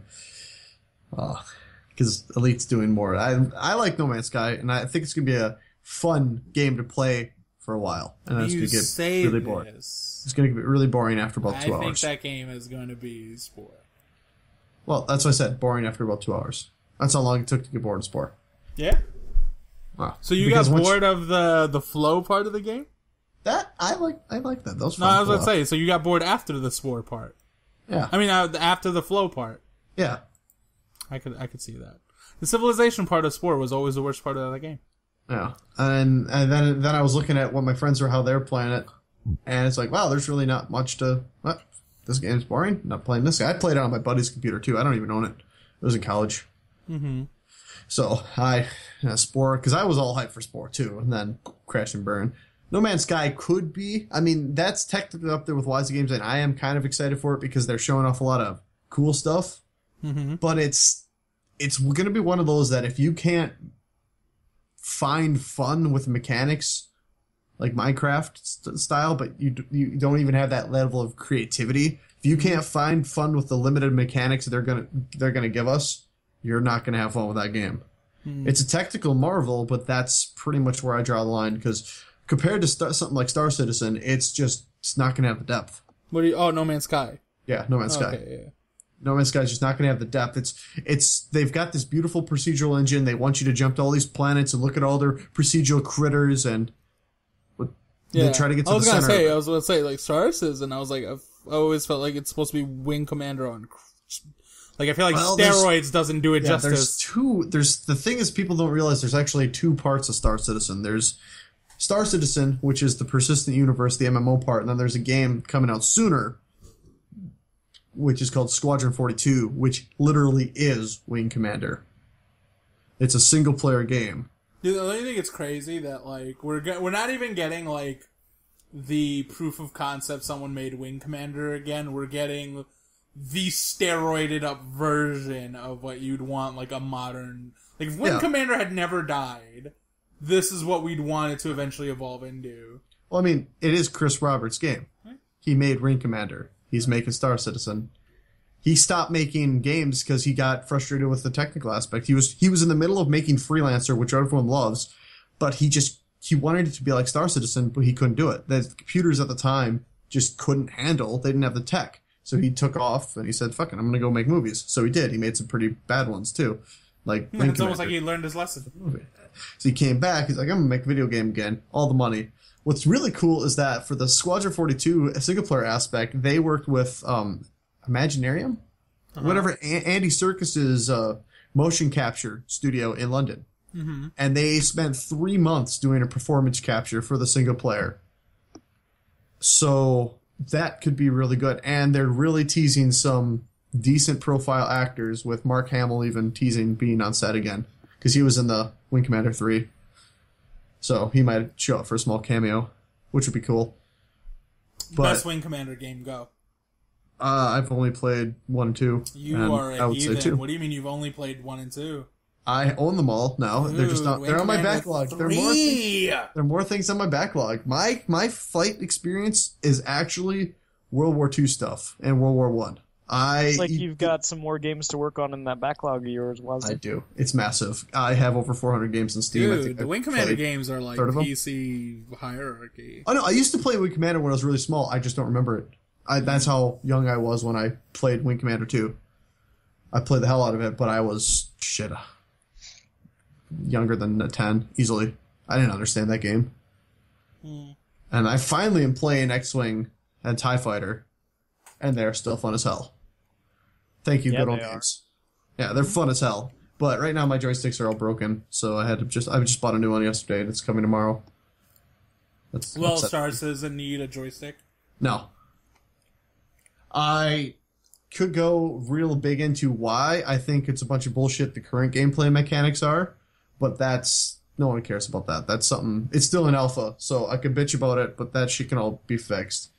Speaker 2: Because Elite's doing more. I like No Man's Sky, and I think it's going to be a fun game to play for a while. And it's going to get really boring. It's going to get really boring after about 2 hours.
Speaker 4: I think that game is going to be Spore.
Speaker 2: Well, that's what I said. Boring after about 2 hours. That's how long it took to get bored of Spore.
Speaker 4: Yeah? Wow. So you got bored of the flow part of the game?
Speaker 2: That I like that. Those
Speaker 4: I was going to say, so you got bored after the Spore part.
Speaker 2: Yeah.
Speaker 4: I mean, after the flow part.
Speaker 2: Yeah.
Speaker 4: I could see that. The civilization part of Spore was always the worst part of that game.
Speaker 2: Yeah. And then I was looking at what my friends were, how they're playing it, and it's like, wow, there's really not much to... What? This game's boring? Not playing this guy. I played it on my buddy's computer, too. I don't even own it. It was in college.
Speaker 4: Mm-hmm.
Speaker 2: So, Spore... Because I was all hyped for Spore, too, and then crash and burn. No Man's Sky could be... I mean, that's technically up there with Wasdie Games, and I am kind of excited for it because they're showing off a lot of cool stuff.
Speaker 4: Mm-hmm.
Speaker 2: But it's it's going to be one of those that if you can't find fun with mechanics like Minecraft style, but you don't even have that level of creativity, if you can't find fun with the limited mechanics they're gonna give us, you're not gonna have fun with that game. It's a technical marvel, but that's pretty much where I draw the line, because compared to something like Star Citizen, it's not gonna have the depth.
Speaker 4: No Man's Sky.
Speaker 2: Yeah, No Man's Sky.
Speaker 4: Okay, yeah.
Speaker 2: No Man's Sky is just not going to have the depth. They've got this beautiful procedural engine. They want you to jump to all these planets and look at all their procedural critters, and they try to get to the center.
Speaker 4: I was going to say, like, Star Citizen, I was like, I always felt like it's supposed to be Wing Commander on... Like, I feel like steroids doesn't do it justice.
Speaker 2: The thing is, people don't realize there's actually two parts of Star Citizen. There's Star Citizen, which is the persistent universe, the MMO part, and then there's a game coming out sooner, which is called Squadron 42, which literally is Wing Commander. It's a single-player game.
Speaker 4: Dude, I think it's crazy that, like, we're not even getting, like, the proof of concept someone made Wing Commander again. We're getting the steroided up version of what you'd want, like, a modern... Like, if Wing Commander had never died, this is what we'd want it to eventually evolve into.
Speaker 2: Well, I mean, it is Chris Roberts' game. He made Wing Commander. He's making Star Citizen. He stopped making games because he got frustrated with the technical aspect. He was in the middle of making Freelancer, which everyone loves, but he wanted it to be like Star Citizen, but he couldn't do it. The computers at the time just couldn't handle. They didn't have the tech. So he took off and he said, fuck it, I'm going to go make movies. So he did. He made some pretty bad ones too. Like
Speaker 4: it's almost like he learned his lesson.
Speaker 2: So he came back. He's like, I'm going to make a video game again. All the money. What's really cool is that for the Squadron 42 single-player aspect, they worked with Imaginarium? Whatever, Andy Serkis's motion capture studio in London. Mm-hmm. And they spent 3 months doing a performance capture for the single-player. So that could be really good. And they're really teasing some decent profile actors, with Mark Hamill even teasing being on set again, because he was in the Wing Commander 3. So he might show up for a small cameo, which would be cool. But,
Speaker 4: best Wing Commander game, go.
Speaker 2: I've only played 1 and 2.
Speaker 4: You are a heathen. What do you mean you've only played 1 and 2?
Speaker 2: I own them all now. They're just not. They're on my backlog. There are more things on my backlog. My fight experience is actually World War II stuff and World War One.
Speaker 5: It's like you've got some more games to work on in that backlog of yours, Wasdie.
Speaker 2: I do. It's massive. I have over 400 games in Steam.
Speaker 4: Dude, the Wing Commander games are like PC hierarchy.
Speaker 2: Oh no, I used to play Wing Commander when I was really small. I just don't remember it. That's how young I was when I played Wing Commander 2. I played the hell out of it, but I was younger than 10 easily. I didn't understand that game. And I finally am playing X-Wing and TIE Fighter, and they're still fun as hell. Thank you, good old games. Yeah, they're fun as hell. But right now my joysticks are all broken, so I just bought a new one yesterday, and it's coming tomorrow.
Speaker 4: Star Citizen need a joystick?
Speaker 2: No. I could go real big into why I think it's a bunch of bullshit the current gameplay mechanics are, but no one cares about that. That's something, it's still in alpha, so I could bitch about it, but that shit can all be fixed.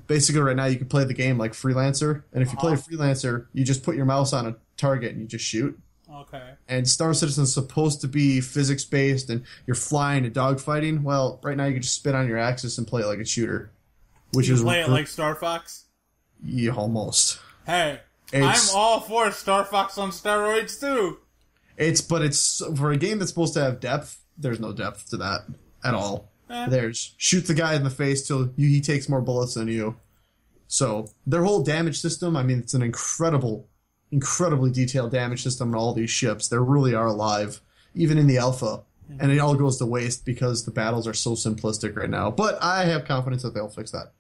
Speaker 2: Basically right now you can play the game like Freelancer, and if you play Freelancer, you just put your mouse on a target and you just shoot.
Speaker 4: Okay.
Speaker 2: And Star Citizen is supposed to be physics-based, and you're flying and dogfighting. Well, right now you can just spin on your axis and play it like a shooter. Which
Speaker 4: you play it like Star Fox?
Speaker 2: Yeah, almost.
Speaker 4: Hey, I'm all for Star Fox on steroids too.
Speaker 2: It's for a game that's supposed to have depth, there's no depth to that at all. There's shoot the guy in the face till he takes more bullets than you. So their whole damage system, I mean, it's an incredibly detailed damage system on all these ships. They really are alive, even in the alpha. And it all goes to waste because the battles are so simplistic right now. But I have confidence that they'll fix that.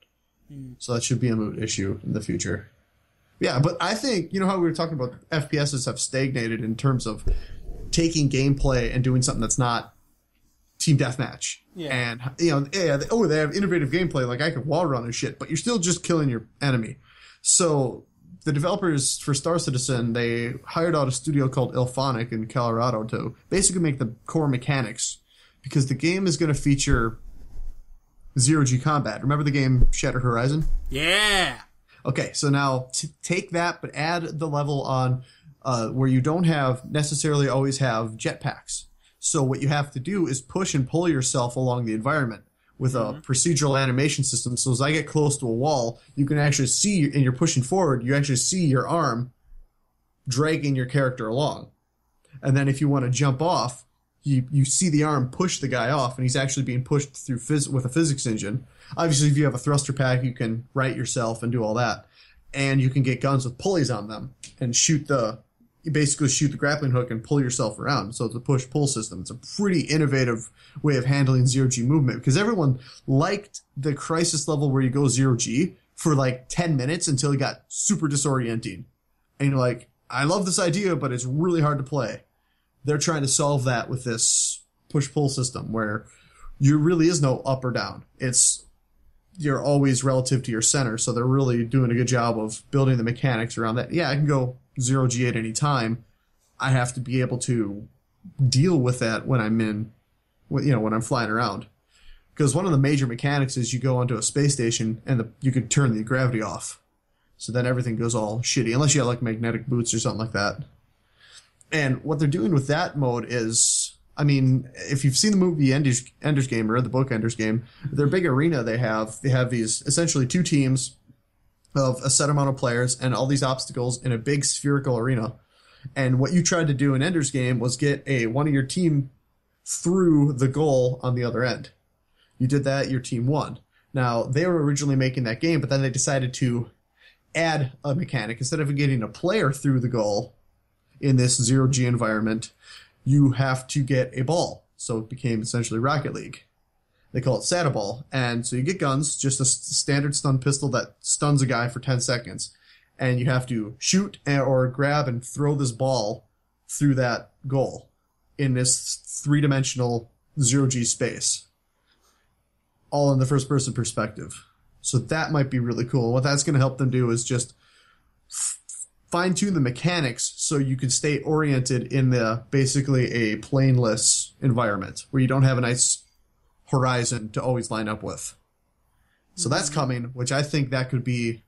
Speaker 2: So that should be a moot issue in the future. Yeah, but I think, you know how we were talking about FPSs have stagnated in terms of taking gameplay and doing something that's not team deathmatch. Yeah. And, they have innovative gameplay, like I could wall run and shit, but you're still just killing your enemy. So the developers for Star Citizen, they hired out a studio called Ilphonic in Colorado to basically make the core mechanics, because the game is going to feature zero-G combat. Remember the game Shattered Horizon?
Speaker 4: Yeah!
Speaker 2: Okay, so now take that, but add the level on where you don't necessarily always have jetpacks. So what you have to do is push and pull yourself along the environment with a procedural animation system. So as I get close to a wall, you can actually see, and you're pushing forward, you actually see your arm dragging your character along. And then if you want to jump off, you see the arm push the guy off, and he's actually being pushed through with a physics engine. Obviously, if you have a thruster pack, you can right yourself and do all that. And you can get guns with pulleys on them and you basically shoot the grappling hook and pull yourself around. So it's a push-pull system. It's a pretty innovative way of handling zero-G movement, because everyone liked the crisis level where you go zero-G for like 10 minutes until it got super disorienting. And you're like, I love this idea, but it's really hard to play. They're trying to solve that with this push-pull system where you really is no up or down. You're always relative to your center, so they're really doing a good job of building the mechanics around that. Yeah, I can go zero-G at any time. I have to be able to deal with that when when I'm flying around. Because one of the major mechanics is you go onto a space station and you could turn the gravity off. So then everything goes all shitty, unless you have like magnetic boots or something like that. And what they're doing with that mode is, I mean, if you've seen the movie Ender's Game or read the book Ender's Game, their big arena they have these essentially two teams of a set amount of players and all these obstacles in a big spherical arena. And what you tried to do in Ender's Game was get one of your team through the goal on the other end. You did that, your team won. Now, they were originally making that game, but then they decided to add a mechanic. Instead of getting a player through the goal in this zero-G environment, you have to get a ball. So it became essentially Rocket League. They call it Sata Ball. And so you get guns, just a standard stun pistol that stuns a guy for 10 seconds. And you have to shoot or grab and throw this ball through that goal in this three-dimensional zero-G space. All in the first-person perspective. So that might be really cool. And what that's going to help them do is just fine-tune the mechanics so you can stay oriented in basically a planeless environment where you don't have a nice horizon to always line up with. So that's coming, which I think that could be,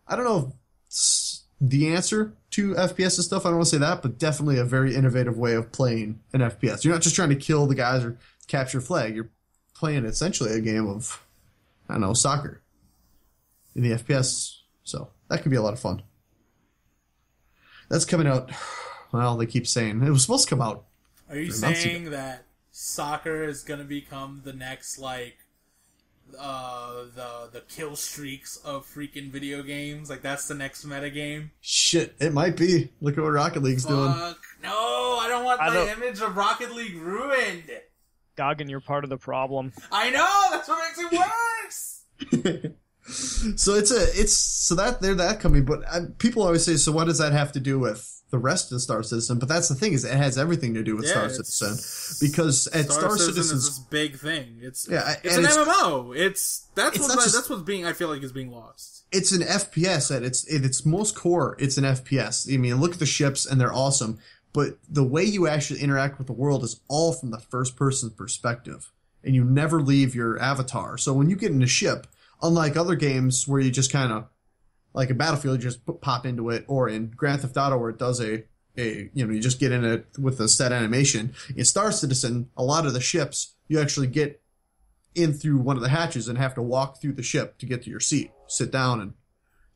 Speaker 2: I don't know if it's the answer to FPS and stuff, I don't want to say that, but definitely a very innovative way of playing an FPS. You're not just trying to kill the guys or capture a flag, you're playing essentially a game of, I don't know, soccer in the FPS. So that could be a lot of fun. That's coming out, well, they keep saying, it was supposed to come out.
Speaker 4: Are you saying that soccer is going to become the next, like, the kill streaks of freaking video games? Like, that's the next meta game?
Speaker 2: Shit, it might be. Look at what Rocket League's doing.
Speaker 4: No, I don't want the image of Rocket League ruined.
Speaker 5: Goggin, you're part of the problem.
Speaker 4: I know, that's what makes it worse.
Speaker 2: So they're that coming, but people always say, so what does that have to do with the rest of Star Citizen? But that's the thing, is it has everything to do with Star Citizen, because at Star Citizen is
Speaker 4: this big thing. It's an MMO. That's what's being, I feel like, is being lost.
Speaker 2: It's an FPS at its most core. It's an FPS. I mean, look at the ships and they're awesome, but the way you actually interact with the world is all from the first person perspective, and you never leave your avatar. So when you get in a ship, unlike other games where you just kind of, like a Battlefield, you just pop into it, or in Grand Theft Auto where it does you just get in it with a set animation. In Star Citizen, a lot of the ships, you actually get in through one of the hatches and have to walk through the ship to get to your seat, sit down, and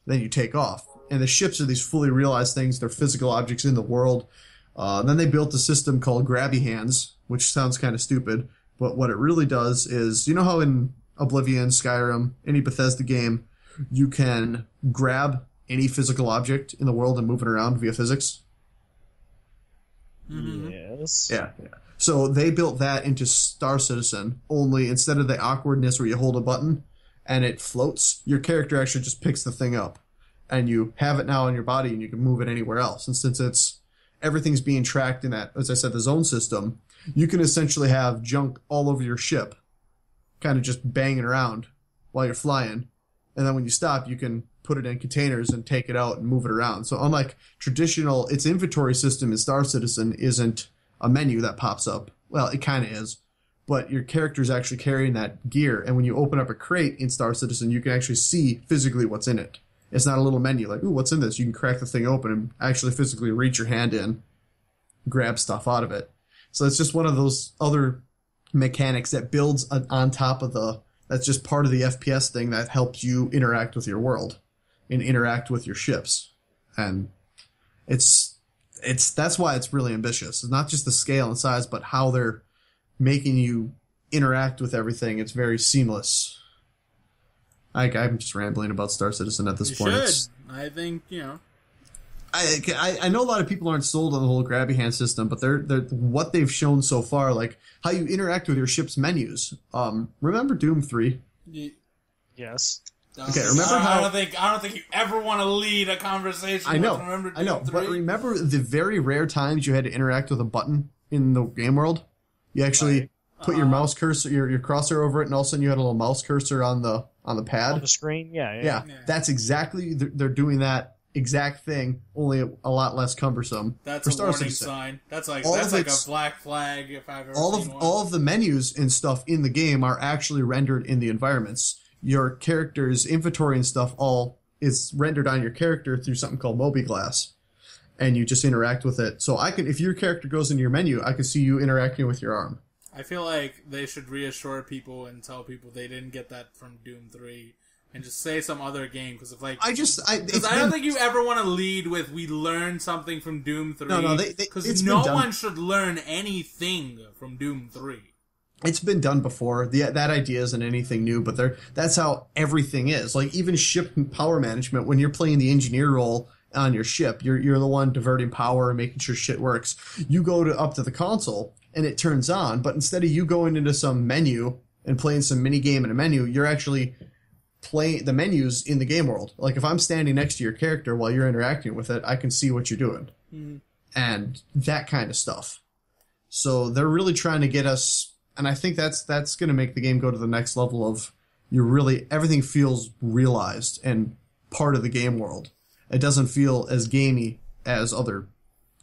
Speaker 2: then you take off. And the ships are these fully realized things. They're physical objects in the world. Then they built a system called Grabby Hands, which sounds kind of stupid, but what it really does is, you know how in Oblivion, Skyrim, any Bethesda game, you can grab any physical object in the world and move it around via physics?
Speaker 5: Mm-hmm. Yes.
Speaker 2: Yeah. So they built that into Star Citizen, only instead of the awkwardness where you hold a button and it floats, your character actually just picks the thing up. And you have it now on your body and you can move it anywhere else. And since everything's being tracked in that, as I said, the zone system, you can essentially have junk all over your ship, kind of just banging around while you're flying. And then when you stop, you can put it in containers and take it out and move it around. So unlike traditional, its inventory system in Star Citizen isn't a menu that pops up. Well, it kind of is, but your character's actually carrying that gear. And when you open up a crate in Star Citizen, you can actually see physically what's in it. It's not a little menu like, ooh, what's in this? You can crack the thing open and actually physically reach your hand in, grab stuff out of it. So it's just one of those other mechanics that builds on top of that's just part of the FPS thing that helps you interact with your world and interact with your ships. And that's why it's really ambitious. It's not just the scale and size, but how they're making you interact with everything. It's very seamless. I'm just rambling about Star Citizen at this point.
Speaker 4: You should. I think,
Speaker 2: I know a lot of people aren't sold on the whole grabby hand system, but they're what they've shown so far, like how you interact with your ship's menus. Remember Doom 3?
Speaker 5: Yes.
Speaker 2: Okay, remember how
Speaker 4: I don't think you ever want to lead a conversation.
Speaker 2: I know,
Speaker 4: with remember Doom
Speaker 2: I know,
Speaker 4: 3?
Speaker 2: but remember the very rare times you had to interact with a button in the game world? You actually put your mouse cursor, your crosshair over it, and all of a sudden you had a little mouse cursor on the pad.
Speaker 5: On the screen, yeah.
Speaker 2: That's exactly, they're doing that exact thing, only a lot less cumbersome.
Speaker 4: That's a warning sign. That's like a black flag if I've ever seen one.
Speaker 2: All of the menus and stuff in the game are actually rendered in the environments. Your character's inventory and stuff all is rendered on your character through something called MobiGlass, and you just interact with it. So if your character goes into your menu, I can see you interacting with your arm.
Speaker 4: I feel like they should reassure people and tell people they didn't get that from Doom 3 and just say some other game, because I don't think you ever want to lead with we learned something from Doom 3.
Speaker 2: No,
Speaker 4: because no one should learn anything from Doom 3.
Speaker 2: It's been done before. That idea isn't anything new, but that's how everything is. Like even ship power management, when you're playing the engineer role on your ship, you're the one diverting power and making sure shit works. You go up to the console and it turns on, but instead of you going into some menu and playing some mini game in a menu, you're actually playing the menus in the game world. Like if I'm standing next to your character while you're interacting with it, I can see what you're doing. Mm-hmm. And that kind of stuff. So they're really trying to get us, and I think that's going to make the game go to the next level of everything feels realized and part of the game world. It doesn't feel as gamey as other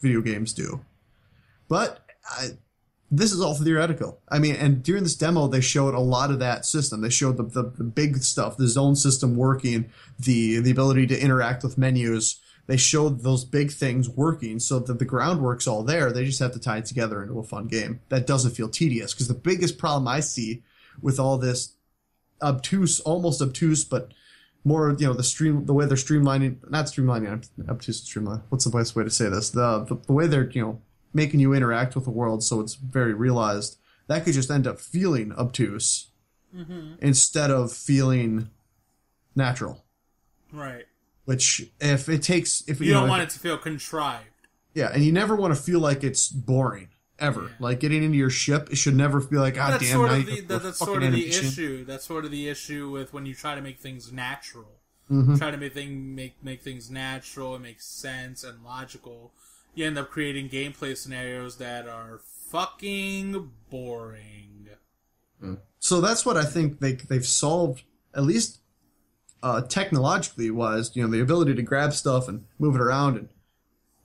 Speaker 2: video games do. But this is all theoretical. I mean, and during this demo, they showed a lot of that system. They showed the big stuff, the zone system working, the ability to interact with menus. They showed those big things working so that the groundwork's all there. They just have to tie it together into a fun game that doesn't feel tedious. Because the biggest problem I see with all this almost obtuse, but more, the way they're streamlining, not streamlining, obtuse and streamline. What's the best way to say this? The way they're, making you interact with the world so it's very realized, that could just end up feeling obtuse instead of feeling natural.
Speaker 4: Right.
Speaker 2: Which, if you
Speaker 4: don't want it to feel contrived.
Speaker 2: Yeah, and you never want to feel like it's boring, ever. Yeah. Like, getting into your ship, it should never feel like,
Speaker 4: that's sort of the issue. That's sort of the issue with when you try to make things natural. Mm-hmm. Try to make things natural and make sense and logical. You end up creating gameplay scenarios that are fucking boring.
Speaker 2: So that's what I think they've solved, at least technologically wise, the ability to grab stuff and move it around.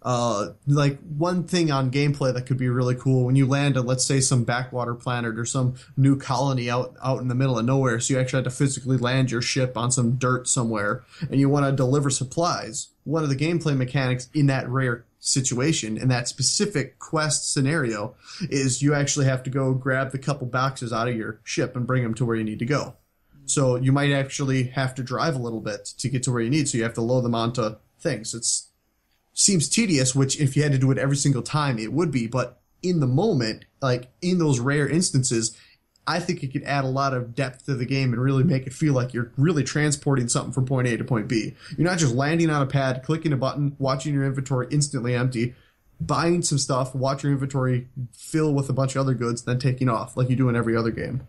Speaker 2: And like one thing on gameplay that could be really cool, when you land on, let's say, some backwater planet or some new colony out in the middle of nowhere, so you actually have to physically land your ship on some dirt somewhere, and you want to deliver supplies. One of the gameplay mechanics in that rare situation, in that specific quest scenario, is you actually have to go grab the couple boxes out of your ship and bring them to where you need to go. So you might actually have to drive a little bit to get to where you need, so you have to load them onto things. Seems tedious, which if you had to do it every single time, it would be, but in the moment, like in those rare instances, I think it could add a lot of depth to the game and really make it feel like you're really transporting something from point A to point B. You're not just landing on a pad, clicking a button, watching your inventory instantly empty, buying some stuff, watch your inventory fill with a bunch of other goods, then taking off like you do in every other game.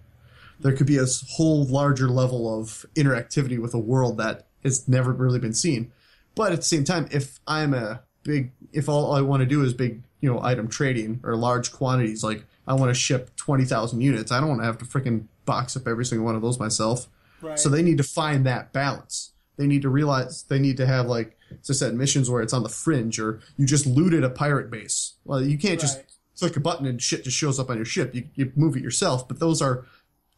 Speaker 2: There could be a whole larger level of interactivity with a world that has never really been seen. But at the same time, if all I want to do is big, item trading or large quantities, like I want to ship 20,000 units, I don't want to have to freaking box up every single one of those myself. Right. So they need to find that balance. They need to realize they need to have, like, as I said, missions where it's on the fringe, or you just looted a pirate base. Well, you can't just click a button and shit just shows up on your ship. You move it yourself, but those are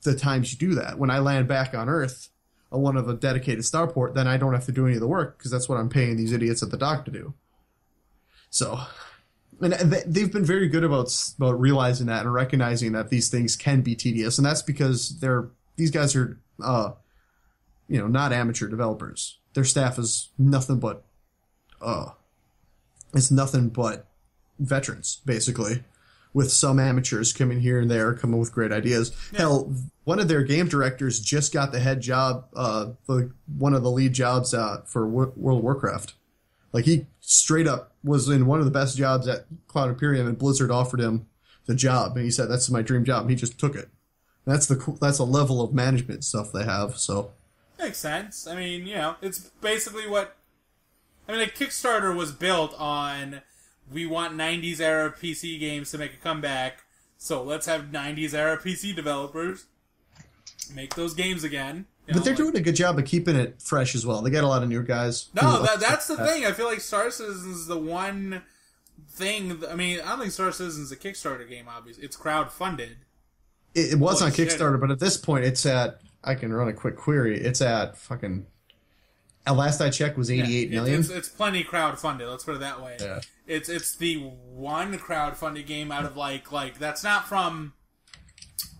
Speaker 2: the times you do that. When I land back on Earth, one of a dedicated starport, then I don't have to do any of the work because that's what I'm paying these idiots at the dock to do. So, and they've been very good about realizing that and recognizing that these things can be tedious, and that's because these guys are not amateur developers. Their staff is nothing but veterans, basically, with some amateurs coming here and there, coming with great ideas. Yeah. Hell, one of their game directors just got the head job, one of the lead jobs for World of Warcraft. Like, he straight up was in one of the best jobs at Cloud Imperium, and Blizzard offered him the job, and he said, "That's my dream job." And he just took it. That's a level of management stuff they have. So
Speaker 4: makes sense. I mean, it's basically what. I mean, a Kickstarter was built on. We want 90s era PC games to make a comeback, so let's have 90s era PC developers make those games again.
Speaker 2: But they're doing a good job of keeping it fresh as well. They got a lot of new guys.
Speaker 4: No, that's the thing. I feel like Star Citizen is the one thing. I mean, I don't think Star Citizen is a Kickstarter game, obviously. It's crowd-funded.
Speaker 2: It was on Kickstarter, but at this point, it's at... I can run a quick query. It's at fucking... Last I checked was 88 million.
Speaker 4: It's plenty crowd-funded, let's put it that way.
Speaker 2: Yeah.
Speaker 4: It's the one crowd-funded game out of, like that's not from...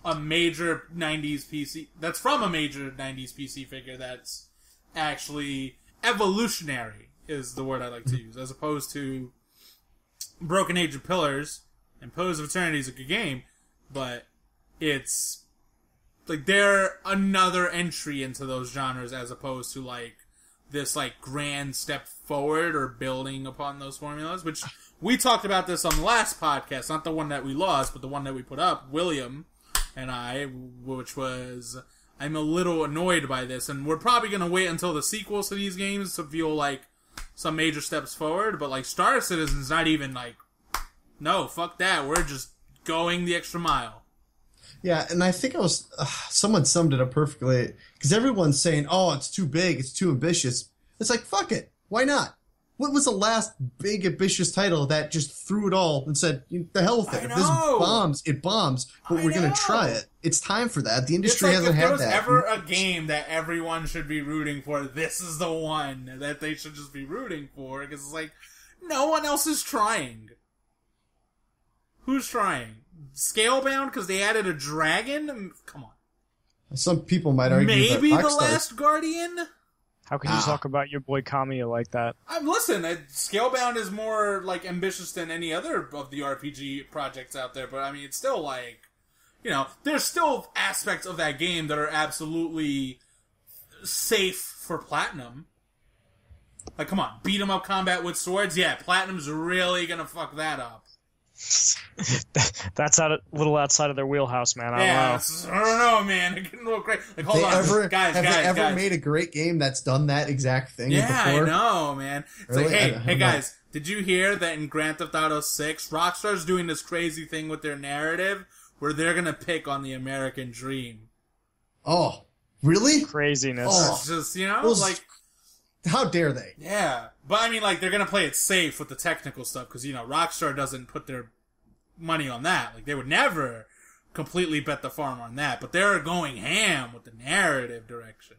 Speaker 4: a major 90s PC... That's from a major 90s PC figure that's actually evolutionary, is the word I like to use, as opposed to Broken Age of Pillars, and Pose of Eternity is a good game, but it's... like, they're another entry into those genres as opposed to, like, this, like, grand step forward or building upon those formulas, which we talked about this on the last podcast, not the one that we lost, but the one that we put up, William and I, which was, I'm a little annoyed by this, and we're probably going to wait until the sequels to these games to feel like some major steps forward, but like Star Citizen's not even like, no, fuck that, we're just going the extra mile.
Speaker 2: Yeah, and I think someone summed it up perfectly, because everyone's saying, oh, it's too big, it's too ambitious. It's like, fuck it, why not? What was the last big ambitious title that just threw it all and said, the hell with it? If this bombs, it bombs, but we're going to try it. It's time for that. The industry hasn't had that. If there was
Speaker 4: ever a game that everyone should be rooting for, this is the one that they should just be rooting for, because it's like, no one else is trying. Who's trying? Scalebound because they added a dragon? Come on.
Speaker 2: Some people might argue
Speaker 4: maybe The Last Guardian?
Speaker 5: How can you talk about your boy Kamiya like that?
Speaker 4: Listen, Scalebound is more like ambitious than any other of the RPG projects out there, but I mean, it's still like, there's still aspects of that game that are absolutely safe for Platinum. Like, come on, beat 'em up combat with swords? Yeah, Platinum's really gonna fuck that up.
Speaker 5: That's a little outside of their wheelhouse, man. I
Speaker 4: don't know, man. It's getting a little crazy. Like, hold on, guys.
Speaker 2: Have they ever made a great game that's done that exact thing before?
Speaker 4: I know, man. It's really? Like, hey, guys, did you hear that in Grand Theft Auto 6, Rockstar's doing this crazy thing with their narrative where they're gonna pick on the American dream?
Speaker 2: Oh, really?
Speaker 5: Craziness.
Speaker 2: Oh.
Speaker 4: It's just, like...
Speaker 2: How dare they?
Speaker 4: Yeah. But, I mean, like, they're gonna play it safe with the technical stuff, because, Rockstar doesn't put their money on that. Like, they would never completely bet the farm on that, but they're going ham with the narrative direction.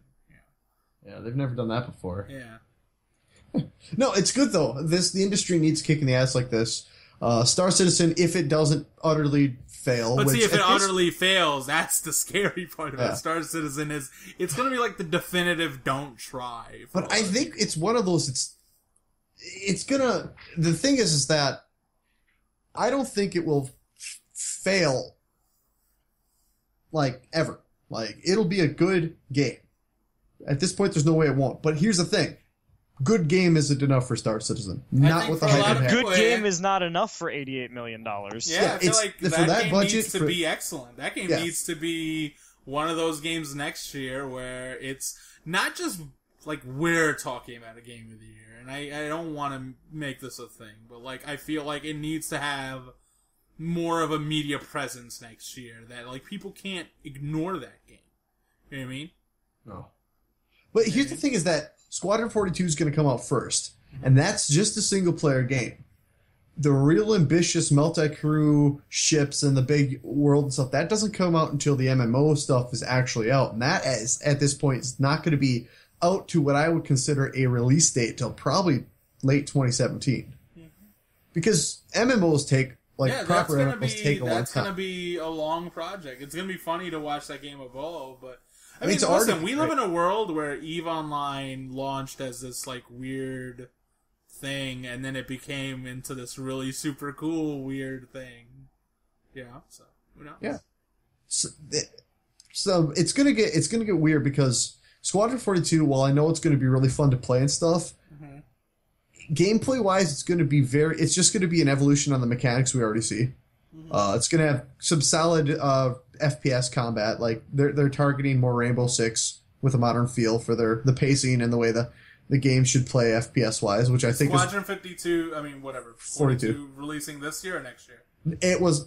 Speaker 2: Yeah, they've never done that before.
Speaker 4: Yeah.
Speaker 2: No, it's good, though. The industry needs kicking the ass like this. Star Citizen, if it doesn't utterly fail...
Speaker 4: But see, if it utterly fails, that's the scary part of it. Star Citizen it's going to be like the definitive don't try.
Speaker 2: But I think it's one of those... It's gonna... The thing is that I don't think it will fail, like, ever. Like, it'll be a good game. At this point, there's no way it won't. But here's the thing. Good game isn't enough for Star Citizen. Not with the hype it had.
Speaker 5: Good game is not enough for $88 million.
Speaker 4: Yeah, I feel like that game needs to be excellent. That game needs to be one of those games next year where it's not just, like, we're talking about a game of the year. And I don't want to make this a thing, but, like, I feel like it needs to have more of a media presence next year that, like, people can't ignore that game. You know what I mean?
Speaker 2: No. But here's the thing is that Squadron 42 is going to come out first, and that's just a single-player game. the real ambitious multi-crew ships and the big world and stuff, that doesn't come out until the MMO stuff is actually out. And that is, at this point, is not going to be out to what I would consider a release date till probably late 2017. Mm-hmm. Because MMOs take, proper MMOs take a long time.
Speaker 4: That's going to be a long project. It's going to be funny to watch that game evolve, but... I mean,
Speaker 2: it's
Speaker 4: listen, we live in a world where EVE Online launched as this, weird... thing, and then it became into this really super cool weird thing. Yeah, so who knows?
Speaker 2: Yeah. So it's gonna get weird because Squadron 42, while I know it's gonna be really fun to play and stuff, gameplay wise it's just gonna be an evolution on the mechanics we already see. It's gonna have some solid FPS combat, they're targeting more Rainbow Six with a modern feel for the pacing and the way the game should play FPS-wise, which I think
Speaker 4: Squadron 52, 42 releasing this year or next year?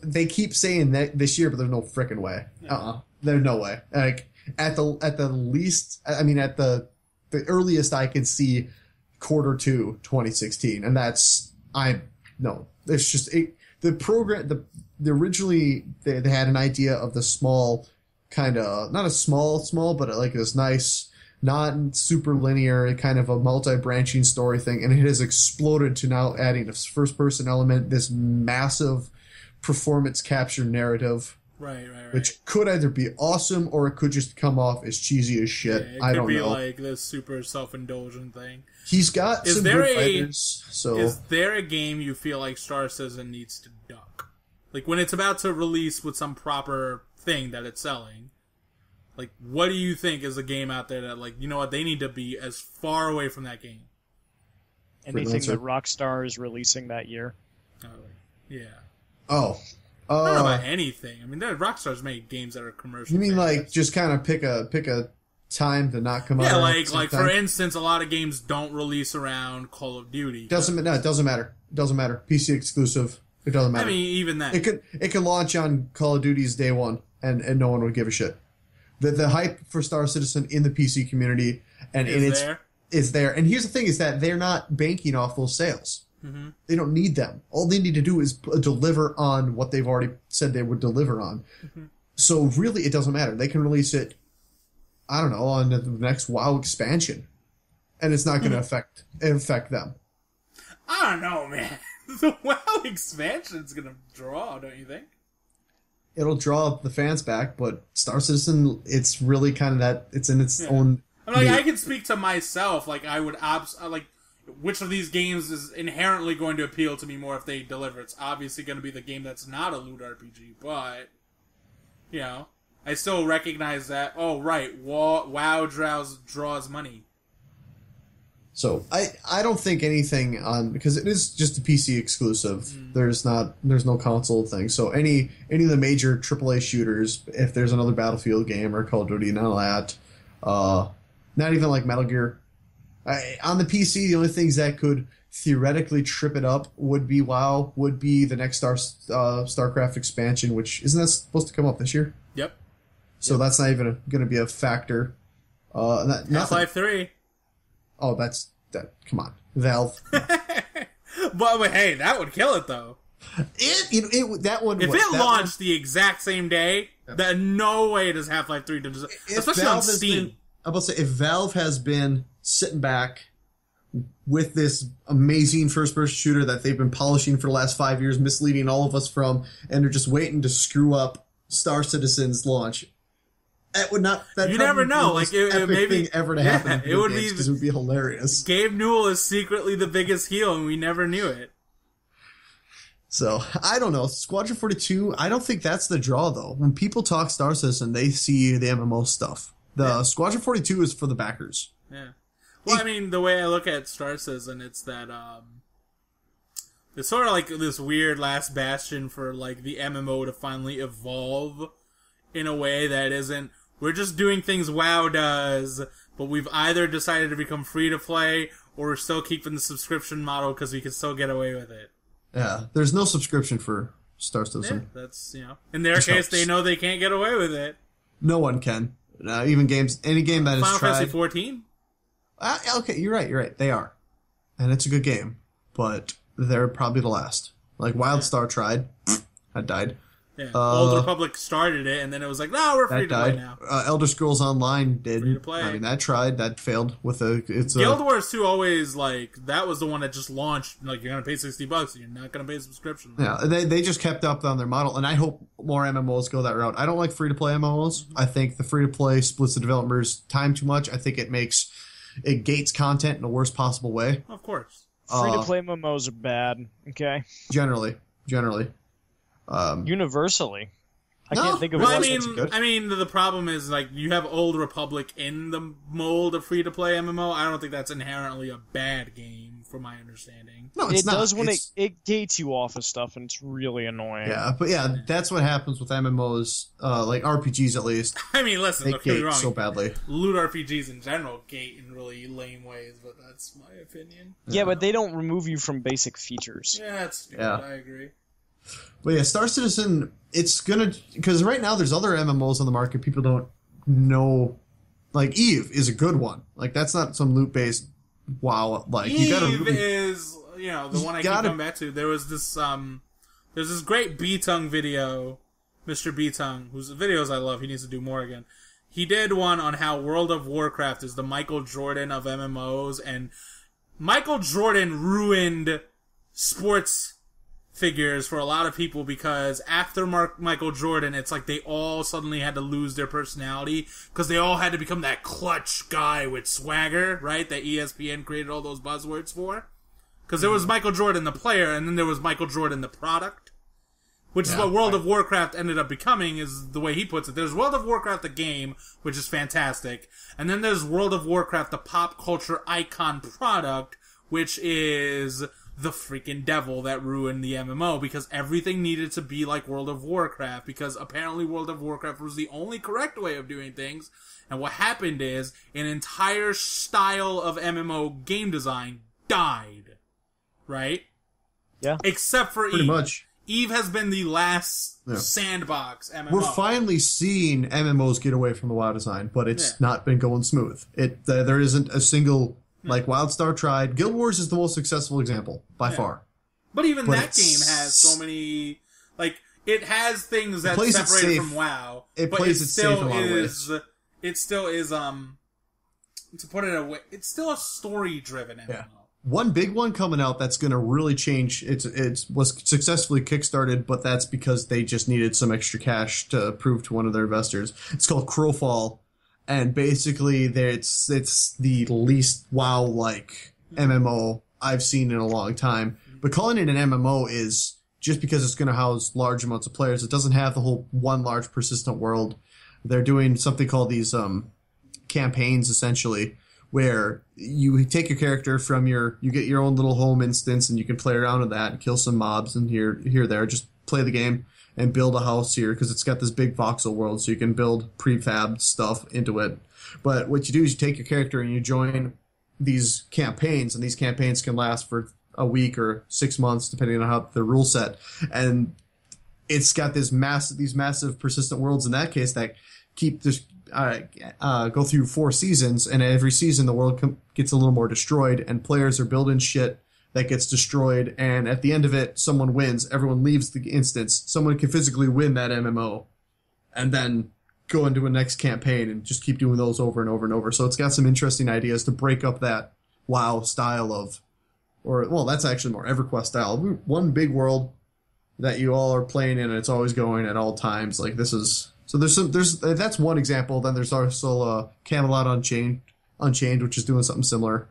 Speaker 2: They keep saying that this year, but there's no frickin' way. Yeah. There's no way. At the least, at the earliest I can see Q2 2016, and it's just the program, originally they had an idea of the small, kind of, not a small, but this nice, not super linear, kind of a multi-branching story thing, and it has exploded to now adding a first-person element, this massive performance capture narrative,
Speaker 4: right.
Speaker 2: Which could either be awesome or it could just come off as cheesy as shit.
Speaker 4: Yeah,
Speaker 2: I don't know.
Speaker 4: It could be this super self-indulgent thing.
Speaker 2: He's got some good fighters. So
Speaker 4: is there a game you feel like Star Citizen needs to duck? When it's about to release with some proper thing that it's selling. What do you think is a game out there that, they need to be as far away from that game?
Speaker 5: Anything that Rockstar is releasing that year.
Speaker 4: Yeah.
Speaker 2: Oh.
Speaker 4: I don't know about anything. Rockstar's made games that are commercial.
Speaker 2: You mean just kind of pick a time to not come out?
Speaker 4: Yeah, for instance, a lot of games don't release around Call of Duty.
Speaker 2: It doesn't matter. It doesn't matter. PC exclusive. It doesn't matter.
Speaker 4: Even that.
Speaker 2: It could launch on Call of Duty's day one, and no one would give a shit. The hype for Star Citizen in the PC community is there. And here's the thing: is that they're not banking off those sales. Mm-hmm. They don't need them. All they need to do is deliver on what they've already said they would deliver on. Mm-hmm. So really, it doesn't matter. They can release it, I don't know, on the next WoW expansion, and it's not going to affect them.
Speaker 4: I don't know, man. The WoW expansion's going to draw, don't you think?
Speaker 2: It'll draw the fans back, but Star Citizen, it's really kind of that. It's in its own.
Speaker 4: I can speak to myself. I would which of these games is inherently going to appeal to me more if they deliver? It's obviously going to be the game that's not a loot RPG, but I still recognize that. Oh, right, WoW draws money.
Speaker 2: So I don't think anything on, because it is just a PC exclusive. There's no console thing. So any of the major AAA shooters, if there's another Battlefield game or Call of Duty, none of that. Not even Metal Gear. On the PC, the only things that could theoretically trip it up would be WoW, would be the next StarCraft expansion, which isn't that supposed to come up this year?
Speaker 4: Yep.
Speaker 2: So that's not even going to be a factor.
Speaker 4: Half-Life 3.
Speaker 2: Oh, that. Come on, Valve.
Speaker 4: But hey, that would kill it though.
Speaker 2: That one.
Speaker 4: If it launched the exact same day, then no way does Half-Life 3 do, especially on Steam.
Speaker 2: I'm about to say, if Valve has been sitting back with this amazing first-person shooter that they've been polishing for the last 5 years, misleading all of us from, and they're just waiting to screw up Star Citizen's launch. That would not.
Speaker 4: You never know.
Speaker 2: It maybe thing ever to happen.
Speaker 4: It would be
Speaker 2: because it would be hilarious.
Speaker 4: Gabe Newell is secretly the biggest heel, and we never knew it.
Speaker 2: So I don't know. Squadron 42. I don't think that's the draw though. When people talk Star Citizen, they see the MMO stuff. Squadron 42 is for the backers.
Speaker 4: Yeah. Well, the way I look at Star Citizen, it's that it's sort of this weird last bastion for the MMO to finally evolve in a way that isn't. We're just doing things WoW does, but we've either decided to become free-to-play, or we're still keeping the subscription model because we can still get away with it.
Speaker 2: Yeah, there's no subscription for Star Citizen.
Speaker 4: Yeah, that's, in their case, they know they can't get away with it.
Speaker 2: No one can. Even any game that is tried.
Speaker 4: Final Fantasy 14?
Speaker 2: Okay, you're right. They are. And it's a good game, but they're probably the last. Like WildStar tried. That died.
Speaker 4: Yeah. Old Republic started it, and then it was like, no, we're free to play now.
Speaker 2: Elder Scrolls Online did.
Speaker 4: Free to play.
Speaker 2: I mean, that tried. That failed with
Speaker 4: Guild Wars 2 always, like, that was the one that just launched. Like, you're going to pay $60 and you're not going to pay a subscription.
Speaker 2: Yeah, they just kept up on their model, and I hope more MMOs go that route. I don't like free-to-play MMOs. I think the free-to-play splits the developers' time too much. I think it gates content in the worst possible way.
Speaker 4: Of course.
Speaker 5: Free-to-play MMOs are bad, okay?
Speaker 2: Generally.
Speaker 5: Universally. I
Speaker 2: No,
Speaker 5: can't think of
Speaker 2: well,
Speaker 5: one
Speaker 2: I mean,
Speaker 5: that's good.
Speaker 4: I mean, the problem is, like, you have Old Republic in the mold of free-to-play MMO. I don't think that's inherently a bad game, from my understanding.
Speaker 2: No, it's
Speaker 5: It
Speaker 2: not.
Speaker 5: does when
Speaker 2: It's-
Speaker 5: it gates you off of stuff, and it's really annoying.
Speaker 2: Yeah, but yeah, that's what happens with MMOs, like RPGs at least.
Speaker 4: I mean, listen,
Speaker 2: They
Speaker 4: don't get me
Speaker 2: gate
Speaker 4: wrong.
Speaker 2: so badly.
Speaker 4: Loot RPGs in general gate in really lame ways, but that's my opinion.
Speaker 5: Yeah, but they don't remove you from basic features.
Speaker 4: Yeah, that's good.
Speaker 2: Yeah.
Speaker 4: I agree.
Speaker 2: But yeah, Star Citizen, it's gonna, because right now there's other MMOs on the market people don't know. Like Eve is a good one. Like that's not some loot based. Wow, like
Speaker 4: Eve
Speaker 2: you gotta really,
Speaker 4: is, the one I keep coming back to. There was this, there's this great B-Tongue video, Mr. B-Tongue, whose videos I love. He needs to do more again. He did one on how World of Warcraft is the Michael Jordan of MMOs, and Michael Jordan ruined sports figures for a lot of people because after Michael Jordan, it's like they all suddenly had to lose their personality because they all had to become that clutch guy with swagger, right? That ESPN created all those buzzwords for. Because there was Michael Jordan the player, and then there was Michael Jordan the product. Which is what World of Warcraft ended up becoming, is the way he puts it. There's World of Warcraft the game, which is fantastic. And then there's World of Warcraft the pop culture icon product, which is the freaking devil that ruined the MMO, because everything needed to be like World of Warcraft, because apparently World of Warcraft was the only correct way of doing things. And what happened is, an entire style of MMO game design died. Right?
Speaker 5: Yeah.
Speaker 4: Except for
Speaker 2: pretty
Speaker 4: Eve.
Speaker 2: much.
Speaker 4: Eve has been the last sandbox MMO.
Speaker 2: We're finally seeing MMOs get away from the WoW design, but it's not been going smooth. There isn't a single, like WildStar tried. Guild Wars is the most successful example, by far.
Speaker 4: But even
Speaker 2: But
Speaker 4: that game has so many, like, it has things that
Speaker 2: plays it
Speaker 4: separate it
Speaker 2: safe.
Speaker 4: from WoW.
Speaker 2: It
Speaker 4: but
Speaker 2: plays
Speaker 4: it
Speaker 2: it
Speaker 4: still
Speaker 2: safe in a lot of
Speaker 4: is,
Speaker 2: ways.
Speaker 4: it still is, to put it away, it's still a story-driven MMO.
Speaker 2: Yeah. One big one coming out that's going to really change. It was successfully kickstarted, but that's because they just needed some extra cash to prove to one of their investors. It's called Crowfall, and basically, it's the least WoW-like MMO I've seen in a long time. But calling it an MMO is just because it's going to house large amounts of players. It doesn't have the whole one large persistent world. They're doing something called these campaigns, essentially, where you take your character from you get your own little home instance, and you can play around with that and kill some mobs and here, there. Just play the game and build a house here, because it's got this big voxel world, so you can build prefab stuff into it. But what you do is you take your character and you join these campaigns, and these campaigns can last for a week or 6 months, depending on how the rule set. And it's got these massive persistent worlds in that case that keep this go through 4 seasons, and every season the world gets a little more destroyed, and players are building shit that gets destroyed, and at the end of it, someone wins. Everyone leaves the instance. Someone can physically win that MMO, and then go into a next campaign and just keep doing those over and over and over. So it's got some interesting ideas to break up that WoW style of, that's actually more EverQuest style. One big world that you all are playing in, and it's always going at all times. Like this is. So there's that's one example. Then there's also Camelot Unchained, which is doing something similar.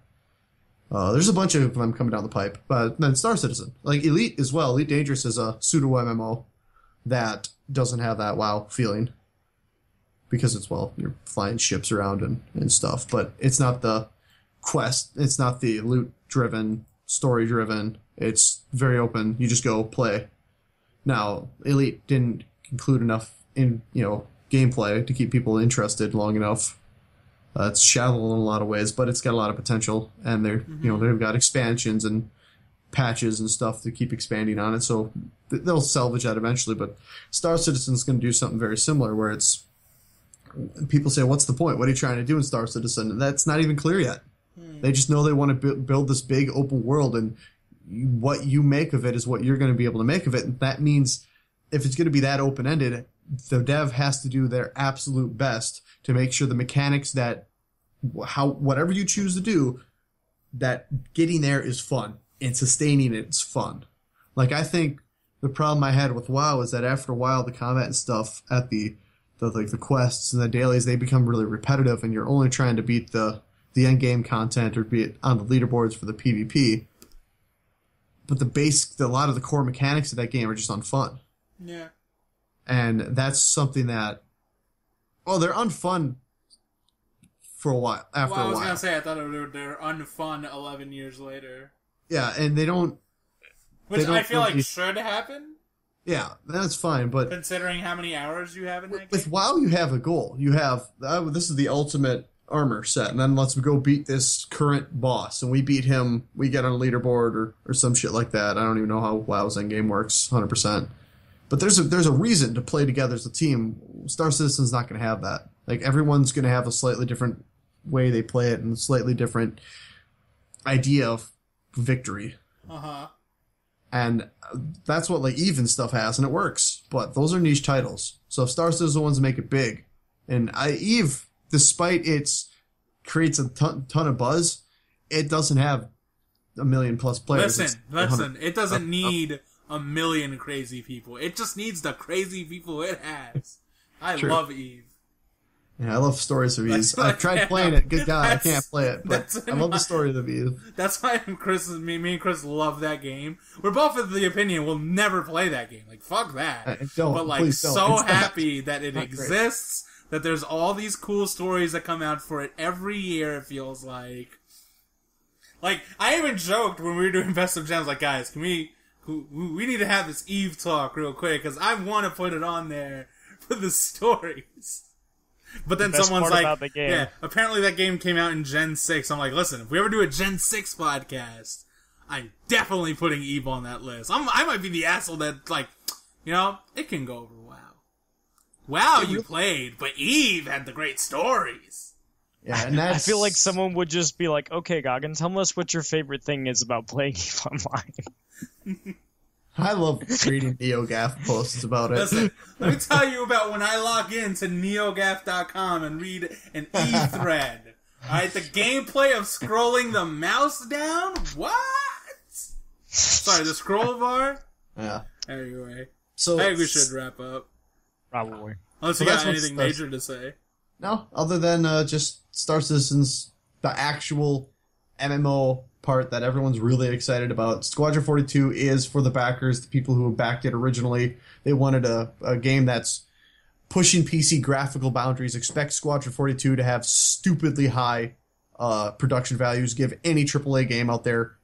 Speaker 2: There's a bunch of them coming down the pipe. But then Star Citizen, like Elite as well. Elite Dangerous is a pseudo MMO that doesn't have that WoW feeling, because it's, you're flying ships around and stuff. But it's not the quest. It's not the loot driven, story driven. It's very open. You just go play. Now Elite didn't include enough in gameplay to keep people interested long enough. It's shallow in a lot of ways, but it's got a lot of potential, and they've got expansions and patches and stuff to keep expanding on it. So they'll salvage that eventually. But Star Citizen's going to do something very similar, where it's people say, "What's the point? What are you trying to do in Star Citizen?" And that's not even clear yet. They just know they want to build this big open world, and what you make of it is what you're going to be able to make of it. And that means if it's going to be that open-ended, the dev has to do their absolute best to make sure the mechanics that whatever you choose to do, that getting there is fun and sustaining it's fun. Like, I think the problem I had with WoW is that after a while, the combat and stuff at the quests and the dailies, they become really repetitive, and you're only trying to beat the end game content or be it on the leaderboards for the PvP. But a lot of the core mechanics of that game are just unfun.
Speaker 4: Yeah.
Speaker 2: And that's something that, well, they're unfun for a while.
Speaker 4: I was gonna say, I thought they're unfun 11 years later.
Speaker 2: Yeah, and they don't.
Speaker 4: Which I feel like should happen.
Speaker 2: Yeah, that's fine, but
Speaker 4: considering how many hours you have in that game.
Speaker 2: With WoW, you have a goal. You have this is the ultimate armor set, and then let's go beat this current boss, and we beat him. We get on a leaderboard or some shit like that. I don't even know how WoW's endgame works 100%. But there's a reason to play together as a team. Star Citizen's not going to have that. Like, everyone's going to have a slightly different way they play it and a slightly different idea of victory.
Speaker 4: Uh-huh.
Speaker 2: And that's what, like, EVE and stuff has, and it works. But those are niche titles. So if Star Citizen wants to make it big, and EVE, despite its creates a ton of buzz, it doesn't have 1 million plus players.
Speaker 4: Listen, it doesn't need 1 million crazy people. It just needs the crazy people it has. I love EVE.
Speaker 2: Yeah, I love stories of Eve. I've tried playing it. Good God, I can't play it. But I love the story of Eve.
Speaker 4: That's why me and Chris love that game. We're both of the opinion we'll never play that game. Like, fuck that. But, like, so happy that it exists, that there's all these cool stories that come out for it every year, it feels like. Like, I even joked when we were doing Best of Gems, like, guys, we need to have this EVE talk real quick, because I want to put it on there for the stories. But then someone's like, yeah, apparently that game came out in Gen 6. I'm like, listen, if we ever do a Gen 6 podcast, I'm definitely putting EVE on that list. I might be the asshole that, like, you know, it can go over WoW. WoW you played, but EVE had the great stories.
Speaker 2: Yeah, and
Speaker 5: I feel like someone would just be like, okay, Goggin, tell us what your favorite thing is about playing EVE online.
Speaker 2: I love reading NeoGAF posts about it.
Speaker 4: Listen, let me tell you about when I log into neogaf.com and read an e-thread. Alright, the gameplay of scrolling the mouse down? What? Sorry, the scroll bar?
Speaker 2: Yeah.
Speaker 4: Anyway.
Speaker 2: So,
Speaker 4: I think we should wrap up.
Speaker 5: Probably.
Speaker 4: Unless you got anything major to say.
Speaker 2: No, other than just Star Citizen's, the actual MMO part that everyone's really excited about. Squadron 42 is for the backers, the people who backed it originally. They wanted a game that's pushing PC graphical boundaries. Expect Squadron 42 to have stupidly high production values, give any AAA game out there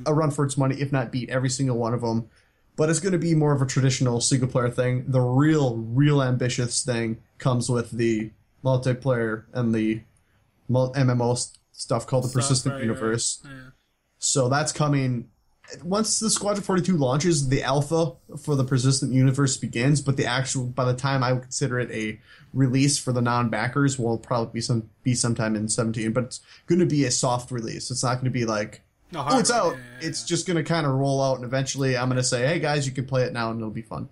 Speaker 2: a run for its money, if not beat every single one of them. But it's going to be more of a traditional single-player thing. The real ambitious thing comes with the multiplayer and the MMO stuff called the Persistent Universe.
Speaker 4: Yeah.
Speaker 2: So that's coming once the Squadron 42 launches. The alpha for the Persistent Universe begins, but by the time I would consider it a release for the non-backers will probably be sometime in 17. But it's going to be a soft release. It's not going to be like, it's out. Yeah. It's just going to kind of roll out, and eventually I'm going to say, hey guys, you can play it now, and it'll be fun.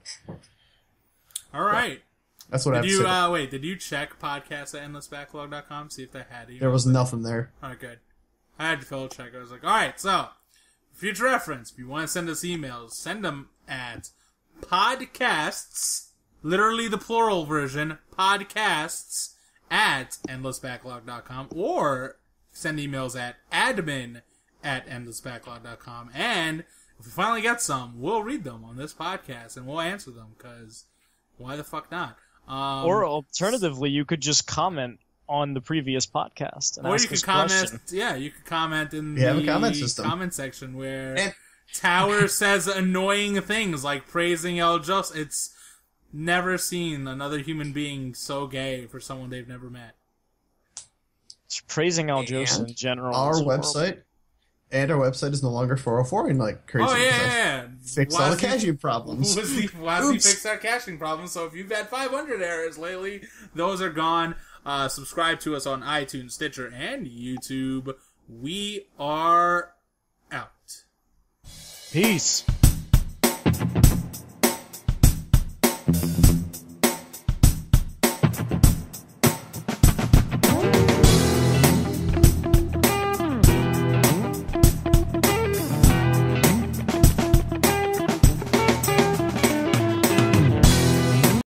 Speaker 4: All right.
Speaker 2: That's what I have to say.
Speaker 4: Wait, did you check podcasts at endlessbacklog.com, see if they had emails?
Speaker 2: There was nothing there.
Speaker 4: All right, good. I had to fill check. I was like, all right, so, future reference, if you want to send us emails, send them at podcasts, literally the plural version, podcasts at endlessbacklog.com, or send emails at admin@endlessbacklog.com, and if we finally get some, we'll read them on this podcast, and we'll answer them, because why the fuck not?
Speaker 5: Or alternatively, you could just comment on the previous podcast. And
Speaker 4: or
Speaker 5: ask
Speaker 4: you could
Speaker 5: us
Speaker 4: comment.
Speaker 5: questions.
Speaker 4: Yeah, you could comment in
Speaker 2: the
Speaker 4: comment section where Tower says annoying things like praising El Just. It's never seen another human being so gay for someone they've never met.
Speaker 5: Just praising Al Joseph in general.
Speaker 2: Our website is no longer 404 and like crazy.
Speaker 4: Oh yeah.
Speaker 2: Fixed all the caching problems.
Speaker 4: Wasdie fixed our caching problems. So if you've had 500 errors lately, those are gone. Subscribe to us on iTunes, Stitcher, and YouTube. We are out.
Speaker 5: Peace.